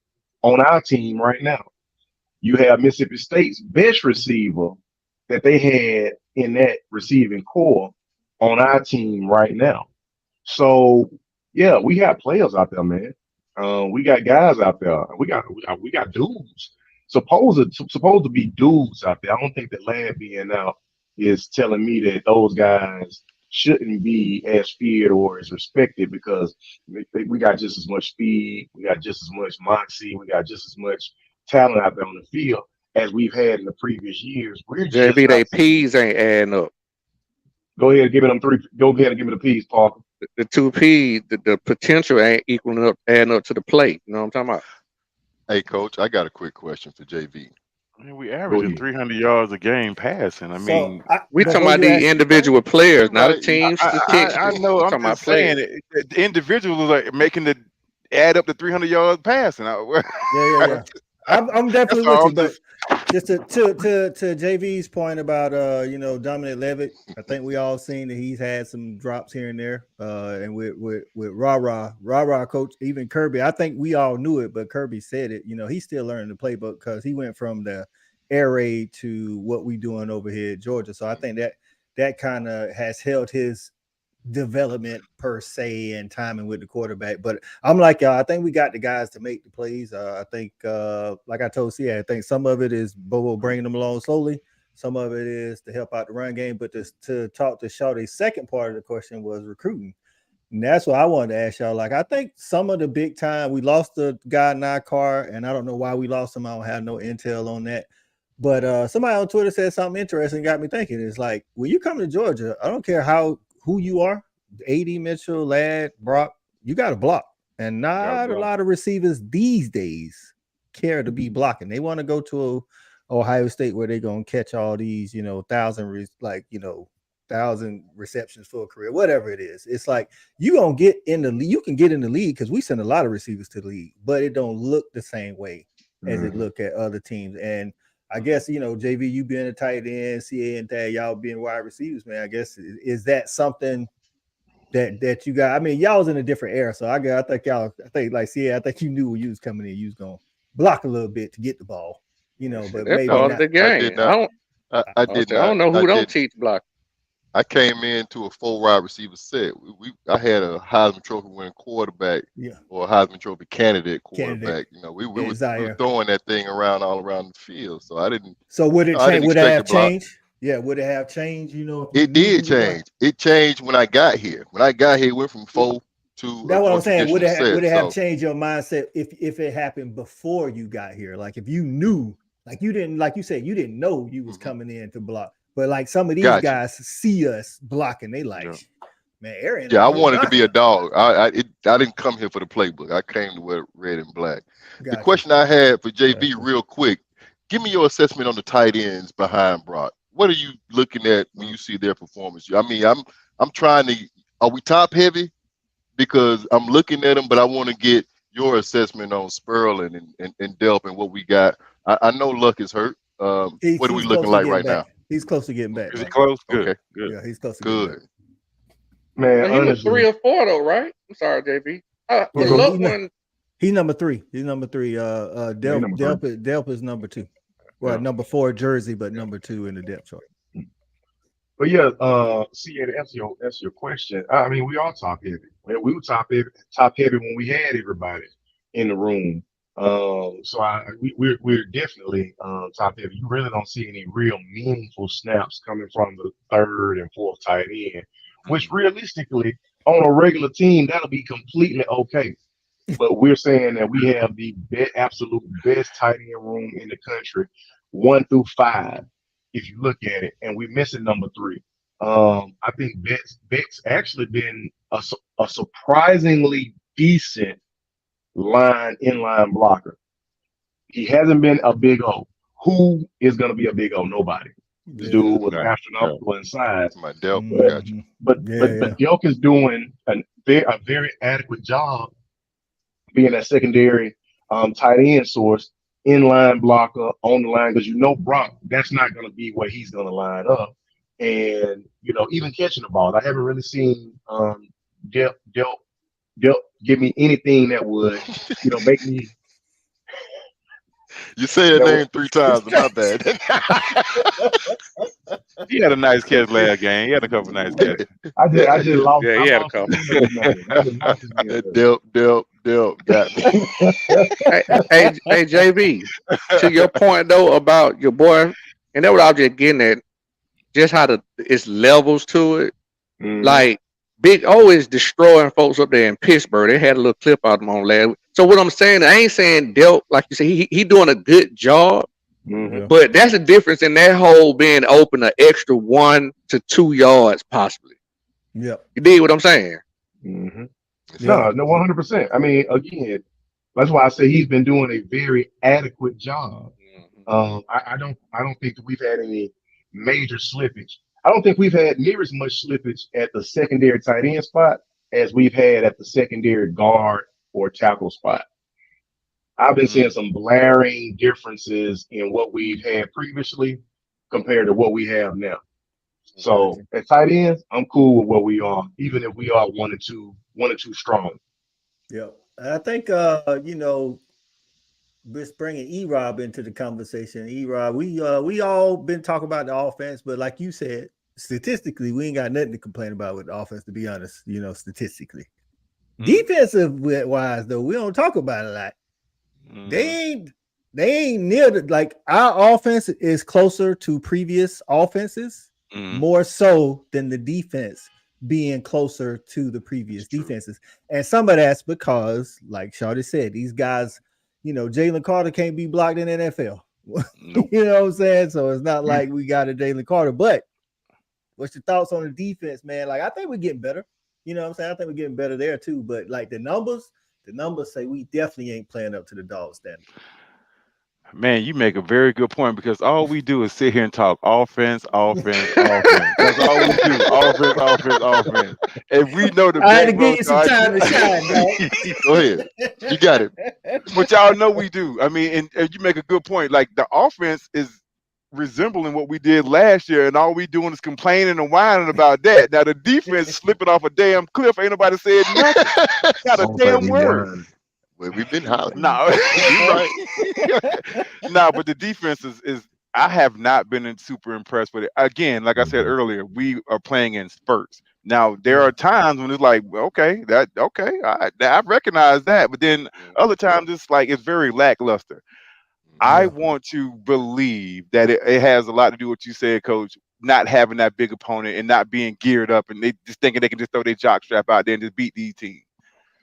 on our team right now. You have Mississippi State's best receiver that they had in that receiving core on our team right now. So yeah, we got players out there, man. We got guys out there. We got dudes. Supposed to be dudes out there. I don't think that Ladd being out is telling me that those guys shouldn't be as feared or as respected, because we got just as much speed, we got just as much moxie, we got just as much talent out there on the field as we've had in the previous years. JV, they P's ain't adding up. Go ahead and give me them three. Go ahead and give me the P's, Parker. The two P's, the potential ain't equaling up, adding up to the plate. You know what I'm talking about? Hey, Coach, I got a quick question for JV. I mean, we averaging 300 yards a game passing. I mean, we talking about the individual players, not a team statistics. I know. I'm just saying the individuals are making the add up to 300 yards passing. Yeah. I'm definitely with you, but just to JV's point about you know, Dominic Levitt, I think we all seen that he's had some drops here and there. And with Rah-Rah coach, even Kirby, I think we all knew it, but Kirby said it. You know, he's still learning the playbook because he went from the air raid to what we doing over here at Georgia. So I think that kind of has held his development per se and timing with the quarterback. But I'm like y'all, I think we got the guys to make the plays. I think like I told CA, I think some of it is Bobo bringing them along slowly, some of it is to help out the run game. But to talk to Shawty's second part of the question was recruiting, and that's what I wanted to ask y'all. Like, I think some of the big time, we lost the guy in our car, and I don't know why we lost him. I don't have no intel on that. But somebody on Twitter said something interesting, got me thinking. It's like, when you come to Georgia, I don't care who you are, AD, Mitchell, Ladd, Brock, you got to block. And not a lot of receivers these days care to be blocking. They want to go to Ohio State where they're going to catch all these, you know, 1,000 receptions for a career, whatever it is. It's like, you can get in the league because we send a lot of receivers to the league, but it don't look the same way as it look at other teams. And I guess, you know, JV, you being a tight end, CA and Thad, y'all being wide receivers, man, I guess, is that something that you got? I mean, y'all was in a different era, so I think like CA, I think you knew when you was coming in, you was going to block a little bit to get the ball, you know, but that's maybe all not. The game. I don't know who don't teach block. I came into a 4 wide receiver set. I had a Heisman Trophy winning quarterback, or a Heisman Trophy candidate quarterback. You know, we were throwing that thing all around the field. So I didn't. So would it change? Would it have changed? Yeah, would it have changed? You know, it did change. It changed when I got here. When I got here, it went from 4 to. That's what I'm saying. Would it have changed your mindset if it happened before you got here? Like, if you knew, like you said, you didn't know you was coming in to block. But like, some of these guys see us blocking, they like, Man, Aaron. Yeah, I wanted to be a dog. I didn't come here for the playbook. I came to wear red and black. The question I had for JB, real quick, give me your assessment on the tight ends behind Brock. What are you looking at when you see their performance? I mean, I'm trying to. Are we top heavy? Because I'm looking at them, but I want to get your assessment on Sperling and Delp and what we got. I know Luck is hurt. What are we looking like right now? He's close to getting back. Is he close? Good. Okay. Good. Yeah, he's close to Good. getting back. Man, He was 3 or 4 though, right? I'm sorry, JB. The Luck one. He's number 3. He's number 3. Delp is number 2. Well, number 4 jersey, but number 2 in the depth chart. But yeah, see, to answer your question, I mean, we are top heavy. We were top heavy when we had everybody in the room. So we're definitely top heavy. You really don't see any real meaningful snaps coming from the 3rd and 4th tight end, which realistically on a regular team that'll be completely okay. But we're saying that we have the absolute best tight end room in the country, 1 through 5. If you look at it, and we're missing number 3. I think Beck's actually been a surprisingly decent inline blocker. He hasn't been a big O. Who is going to be a big O? Nobody. This dude was astronomical in size. My Delp, but Delp is doing a very adequate job being a secondary tight end source, inline blocker on the line, because Brock, that's not going to be where he's going to line up. And even catching the ball, I haven't really seen Delp give me anything that would make me. You say your name 3 times, my bad. He had a nice catch last game. He had a couple nice catches. I just lost. Yeah, he had a couple. Delp got me. Hey, JB, to your point though about your boy, and that's what I was just getting at, just how it's levels to it. Like Big O is destroying folks up there in Pittsburgh. They had a little clip out of him on last. So what I'm saying, I ain't saying Delp, like you say, he doing a good job. But that's the difference in that hole being open an extra 1 to 2 yards possibly. Yep. You dig what I'm saying? No, 100%. I mean, again, that's why I say he's been doing a very adequate job. I don't think that we've had any major slippage. I don't think we've had near as much slippage at the secondary tight end spot as we've had at the secondary guard or tackle spot. I've been seeing some blaring differences in what we've had previously compared to what we have now. So at tight ends, I'm cool with what we are, even if we are 1 or 2 strong. Yep. I think just bringing E-Rob into the conversation. E-Rob, we all been talking about the offense, but like you said, statistically, we ain't got nothing to complain about with the offense, to be honest, statistically. Defensive wise, though, we don't talk about it a lot. They ain't near like our offense is closer to previous offenses, more so than the defense being closer to the previous defenses. And some of that's because, like Shawty said, these guys, Jalen Carter can't be blocked in the NFL. You know what I'm saying? So it's not like we got a Jalen Carter. But what's your thoughts on the defense, man? Like, I think we're getting better. You know what I'm saying? I think we're getting better there too. But like the numbers say we definitely ain't playing up to the dog standard. Man, you make a very good point, because all we do is sit here and talk offense. That's all we do. Offense. And we know the I had to give you some time to shine, man. Go ahead. You got it. But y'all know we do. I mean, and you make a good point. Like, the offense is resembling what we did last year, and all we doing is complaining and whining about that. Now the defense is slipping off a damn cliff. Ain't nobody said nothing. Not a damn word. Well, we've been hollering. No, no, but the defense is I have not been super impressed with it. Again, like I said earlier, we are playing in spurts. Now there are times when it's like, I recognize that, but then other times it's like it's very lackluster. I want to believe that it has a lot to do with what you said, Coach, not having that big opponent and not being geared up, and they just thinking they can just throw their jock strap out there and just beat these teams.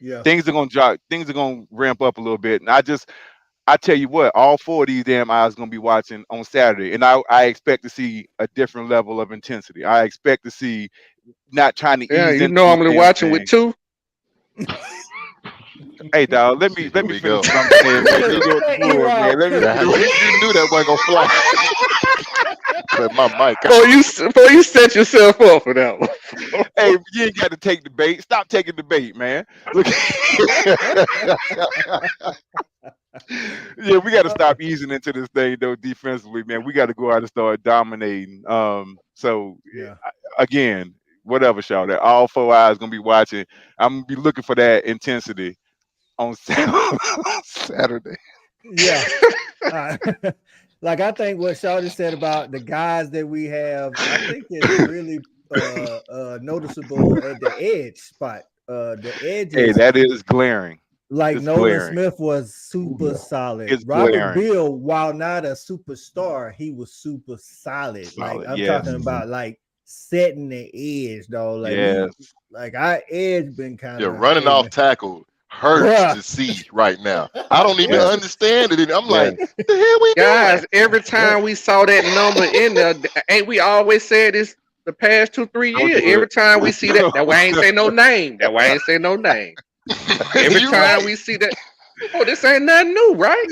Yeah, things are gonna ramp up a little bit, and I tell you what, all 4 of these damn eyes gonna be watching on Saturday, and I expect to see a different level of intensity. I expect to see not trying to Yeah, ease you into these normally damn watching with things. 2. Hey, dog, let me Here we finish go. what I'm saying, man. You go to the board, man. Let me Yeah, you knew that wasn't gonna fly. But my mic. Before you set yourself up for that one. Hey, you ain't got to take the bait. Stop taking the bait, man. Look. Yeah, we got to stop easing into this thing though defensively, man. We got to go out and start dominating. So again, whatever, shout that all 4 eyes gonna be watching. I'm gonna be looking for that intensity on Saturday. Yeah. Like I think what Shawty said about the guys that we have, I think it's really noticeable at the edge spot. The edge. Hey, that is glaring. Like it's Nolan glaring. Smith was super solid. It's Robert glaring. Beal, while not a superstar, he was super solid. Like I'm talking about like setting the edge, though. Like like our edge been kind of running off tackle hurts to see right now. I don't even understand it. I'm like, the hell we guys, doing? every time we saw that number in there, ain't we always said this the past 2-3 years? Every time we see that way I ain't say no name. That way I ain't say no name. Every time we see that, oh, this ain't nothing new, right?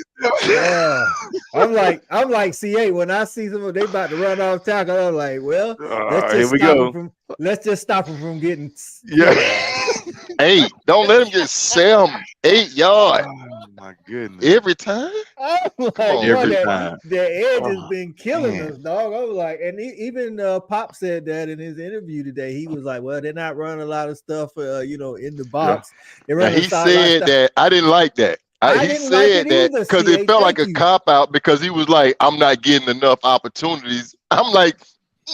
Yeah. I'm like CA when I see them they about to run off tackle. I'm like, well, let's just stop them from getting Hey, don't let him get Sam 8 yards. Oh my goodness! Every time. Like, every time. The edge has been killing us, dog. I was like, and even Pop said that in his interview today. He was like, well, they're not running a lot of stuff, in the box. Now, he said that. I didn't like that. He said that because it felt like a cop out because he was like, I'm not getting enough opportunities. I'm like,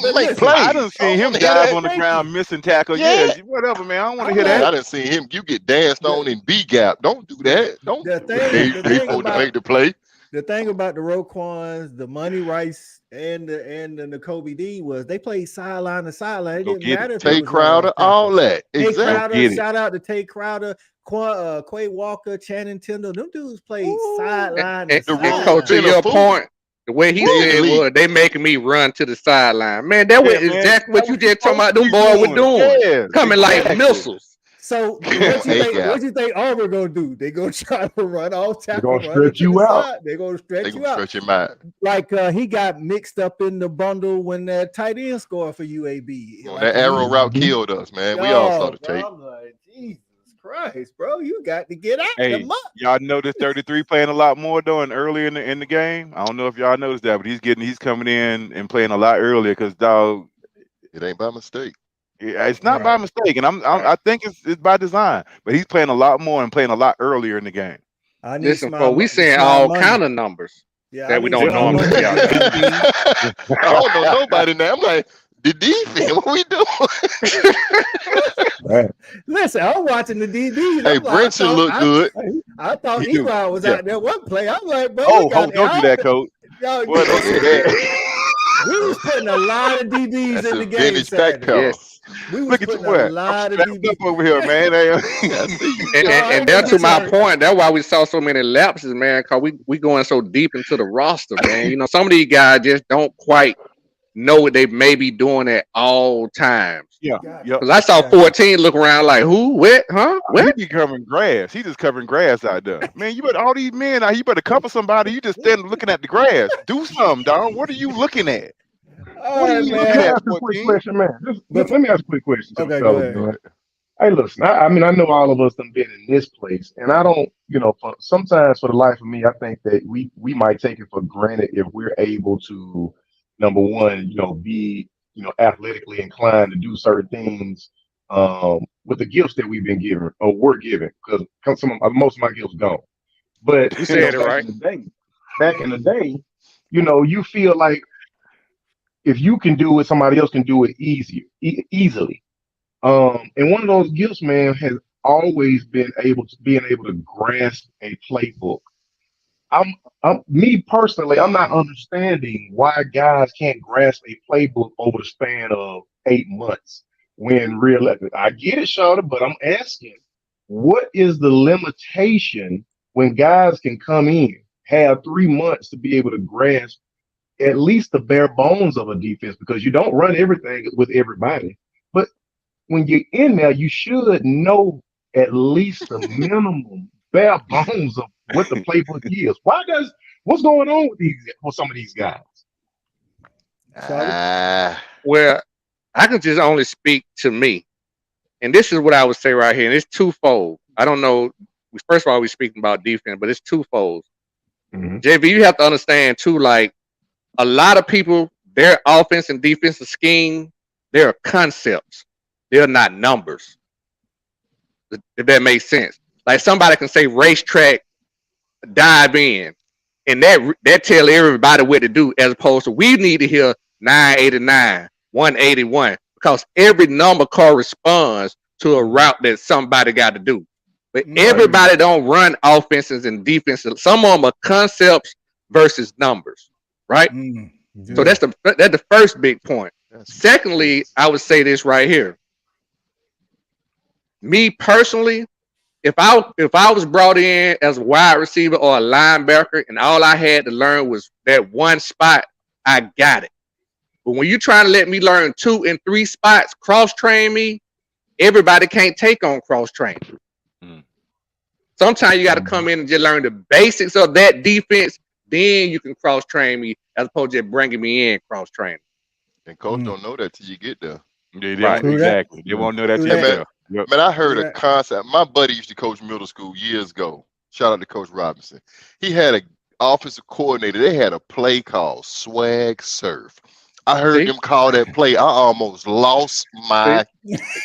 I done seen him dive on the ground, missing tackle. Yeah, whatever, man. I don't want to hear that. I done seen him. You get danced on in B gap. Don't do that. Don't. They supposed to make the play. The thing about the Roquans, the Money Rice, and the N'Kobe D was they played sideline to sideline. It didn't matter. Tay Crowder, all that. Exactly. Shout out to Tay Crowder, Quay Walker, Channing Tindall. Them dudes played sideline to sideline. Coach, to your point, the way he said was they making me run to the sideline. Man, that was exactly what you just talking about them boys were doing. Coming like missiles. So what you think Auburn gonna do? They gonna try to run off tackle. They're gonna stretch you out. They're gonna stretch you out. Stretch him out. Like he got mixed up in the bundle when that tight end scored for UAB. Like, that arrow route killed us, man. We all saw the tape. I'm like, Jesus Christ, bro, you got to get out. Hey, y'all noticed 33 playing a lot more though, and earlier in the game. I don't know if y'all noticed that, but he's coming in and playing a lot earlier because dog, it ain't by mistake. Yeah, it's not by mistake, and I think it's by design. But he's playing a lot more and playing a lot earlier in the game. Listen, we saying all kind of numbers that we don't know. I don't know nobody now. I'm like, the defense, what we doing? Listen, I'm watching the DBs. Hey, Brinson looked good. I thought Eli was out there one play. I'm like, bro, don't do that, coach. Yo, boy, don't do that. We was putting a lot of DBs in the game. Yes. We was putting a lot of DBs over here, man. and that's to my point. That's why we saw so many lapses, man. Cause we going so deep into the roster, man. You know, some of these guys just don't quite know what they may be doing at all times. Yeah. Because I saw 14 look around like, who? What? Huh? What? He be covering grass. He just covering grass out there. Man, you better all these men out. You better cover somebody. You just standing looking at the grass. Do something, dog. What are you looking at? What are you looking at? Quick question, man. Let me ask a quick question. Okay, go ahead. Hey, listen. I mean, I know all of us have been in this place, and I don't, sometimes for the life of me, I think that we might take it for granted if we're able to, number one, be athletically inclined to do certain things with the gifts that we've been given or were given, because most of my gifts gone. But you said it right. Back in the day, you feel like if you can do it, somebody else can do it easily. And one of those gifts, man, has always been able to grasp a playbook. Me personally, I'm not understanding why guys can't grasp a playbook over the span of 8 months. When I get it, Shawty, but I'm asking, what is the limitation when guys can come in have 3 months to be able to grasp at least the bare bones of a defense, because you don't run everything with everybody. But when you're in there, you should know at least the minimum bare bones of what the playbook is. What's going on with some of these guys? Well, I can just only speak to me. And this is what I would say right here. And it's twofold. I don't know. First of all, we're speaking about defense, but it's twofold. JB, you have to understand too, like a lot of people, their offense and defensive scheme, they're concepts. They're not numbers. If that makes sense. Like somebody can say racetrack, dive in, and that tell everybody what to do, as opposed to we need to hear 989, 181, because every number corresponds to a route that somebody got to do. But everybody don't run offenses and defenses. Some of them are concepts versus numbers, right? So that's the first big point. Secondly, I would say this right here. Me personally, if I was brought in as a wide receiver or a linebacker and all I had to learn was that one spot, I got it. But when you're trying to let me learn 2 and 3 spots, cross-train me, everybody can't take on cross-train. Sometimes you got to come in and just learn the basics of that defense, then you can cross-train me as opposed to just bringing me in cross-training. And coach don't know that till you get there. Right, exactly. They won't know that till you get there. Man, I heard a concept. My buddy used to coach middle school years ago. Shout out to Coach Robinson. He had an offensive coordinator. They had a play called Swag Surf. I heard them call that play. I almost lost my.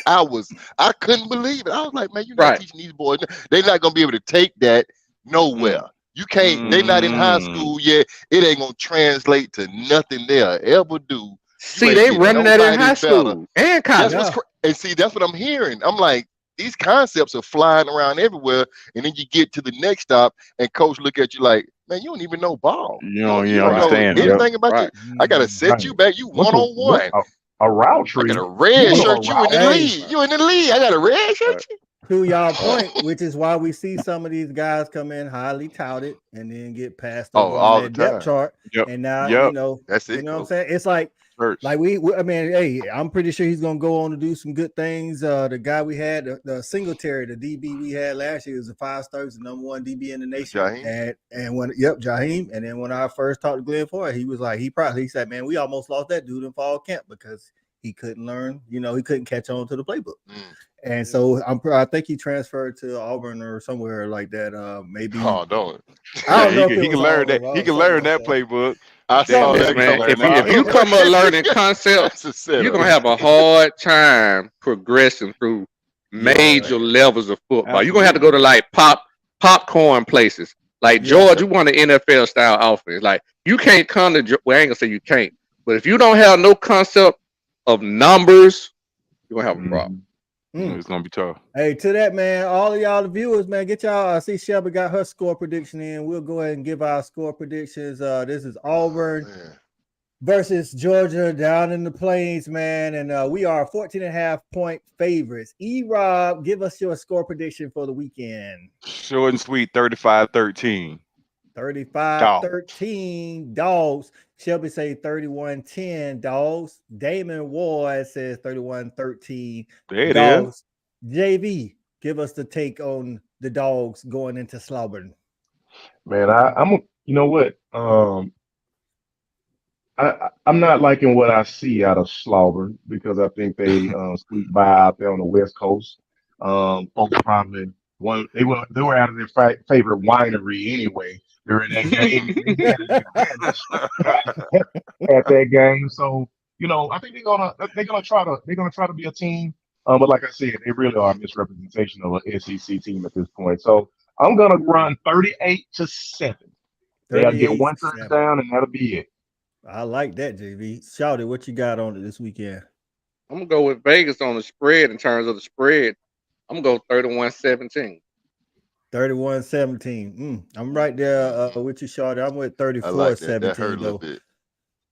I couldn't believe it. I was like, man, you're not teaching these boys. They're not gonna be able to take that nowhere. You can't. They're not in high school yet. It ain't gonna translate to nothing they'll ever do. See, they running that in high school and college. And see, that's what I'm hearing. I'm like, these concepts are flying around everywhere, and then you get to the next stop, and coach look at you like, man, you don't even know ball. You understand anything about you. I gotta set you back. You one-on-one. A route tree. I got a red shirt. You in the lead. You in the lead. I got a red shirt. To y'all point, which is why we see some of these guys come in highly touted and then get passed over on that depth chart. And now you know, that's it. You know what I'm saying? It's like we I mean, hey, I'm pretty sure he's gonna go on to do some good things. The guy we had, the Singletary, the DB we had last year, was a 5-star, was the #1 DB in the nation. Jaheim. And when Jaheim. And then when I first talked to Glenn Ford, he was like, he said, man, we almost lost that dude in fall camp because he couldn't learn, he couldn't catch on to the playbook. And so I think he transferred to Auburn or somewhere like that. Maybe. Oh, don't. I don't know he can learn that. He can learn that playbook. I saw that, man. If you come up learning concepts, you're gonna have a hard time progressing through major levels of football. You're gonna have to go to like popcorn places. Like Georgia, you want an NFL style offense. Like you can't come to. Well, I ain't gonna say you can't, but if you don't have no concept of numbers, you're gonna have a problem. It's gonna be tough. Hey, to that, man, all of y'all, the viewers, man, get y'all. I see Shelby got her score prediction in. We'll go ahead and give our score predictions. This is Auburn versus Georgia down in the plains, man. And we are 14.5-point favorites. E-Rob, give us your score prediction for the weekend. Short and sweet, 35-13. 35-13 dogs. Shelby say 31-10 dogs. Damon Ward says 31-13 dogs. JV, give us the take on the dogs going into Auburn. Man, I'm you know what? I'm not liking what I see out of Auburn because I think they squeaked by out there on the West Coast. Folks probably they were out of their favorite winery anyway during that game. At that game. So, I think they're gonna try to be a team. But like I said, they really are a misrepresentation of an SEC team at this point. So I'm gonna run 38-7. They'll get one touchdown and that'll be it. I like that, JV. Shouty, what you got on it this weekend? I'm gonna go with Vegas on the spread in terms of the spread. I'm gonna go 31-17. 31-17. I'm right there with you, Shawty. I'm with 34-17 though.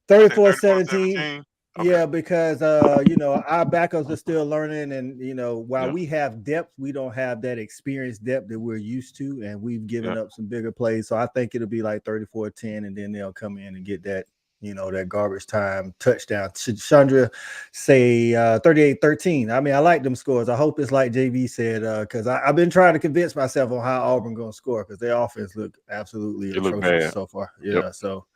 34-17. Yeah, because you know, our backups are still learning, and you know, while we have depth, we don't have that experience depth that we're used to, and we've given up some bigger plays. So I think it'll be like 34-10, and then they'll come in and get that, you know, that garbage time touchdown. Chandra say 38-13. I mean, I like them scores. I hope it's like JV said, because I've been trying to convince myself on how Auburn gonna score, because their offense look absolutely atrocious so far. Yeah, so.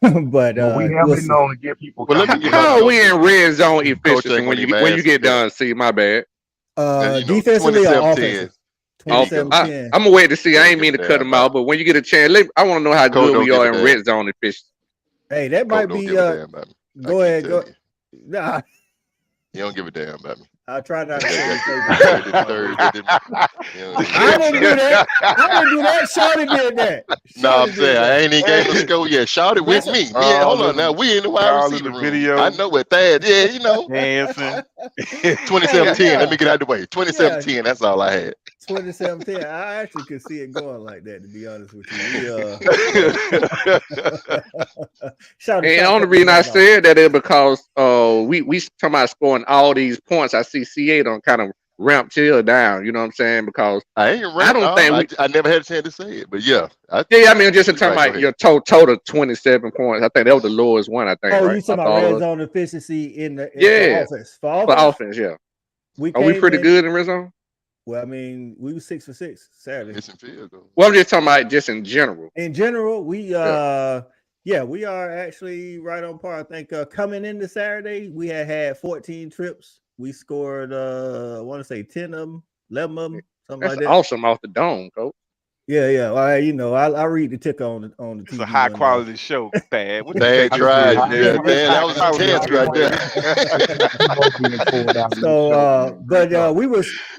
But we have been known to get people. How are we in red zone efficiency when you get done? See, my bad. Defensively or offensive? I'm gonna wait to see. I ain't mean to cut them out, but when you get a chance, I want to know how good we are in red zone efficiency. Hey, that might be. Go ahead. Go. Nah. You don't give a damn about me. I try not to say I didn't do that. I didn't do that. Shawty did that. No, I'm saying I ain't even gave no score yet. Shawty with me. Yeah, hold on now. We in the wide receiver room. Video. I know what that. Yeah, you know. 2017. Let me get out of the way. 2017. That's all I had. 2017. I actually could see it going like that, to be honest with you. And the only reason I said that is because we talking about scoring all these points. I see C8 on kind of ramp chill down. You know what I'm saying? Because I don't think I never had a chance to say it, but yeah. I mean, just in terms about your total 27 points. I think that was the lowest one. I think. Oh, right? You talking about red zone efficiency in the offense? For offense, yeah. Are we pretty good in red zone? Well, I mean, we were 6 for 6 Saturday. Well, I'm just talking about just in general. In general, we we are actually right on par. I think coming into Saturday, we had 14 trips. We scored I want to say 10 of them, 11 of them, something like that. Awesome off the dome, coach. Yeah. You know, I read the ticker on the TV. It's a high quality show, Thad. Thad drive. Yeah, that was intense right there. So,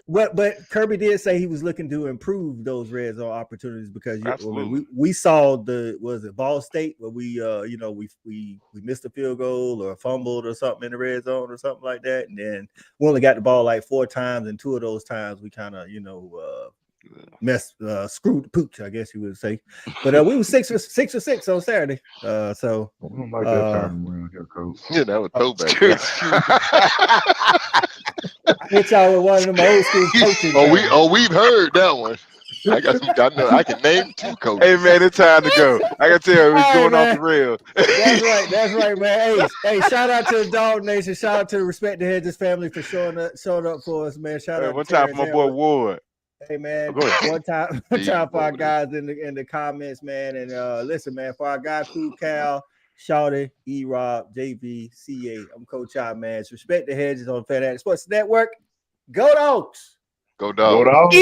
but Kirby did say he was looking to improve those red zone opportunities, because we saw Ball State where we missed a field goal or fumbled or something in the red zone or something like that, and then we only got the ball like 4 times, and 2 of those times we kind of screwed the pooch, I guess you would say. But we were 6 for 6 on Saturday. So I don't like that time around here, coach. Yeah, that was throwback. I hit y'all with one of them old school coaches. We've heard that one. I can name 2 coaches. Hey man, it's time to go. I can tell it's going off the rail. That's right, man. Hey, shout out to the Dog Nation. Shout out to the Respect the Hedges family for showing up for us, man. Shout out. One time for my boy Ward. Hey man, one time for our guys in the comments, man. And listen, man, for our guys, Cool Cal, Shawty, E-Rob, JV, CA, I'm Coach I, man. Respect the Hedges on Fan Sports Network. Go Dogs! Go Dogs!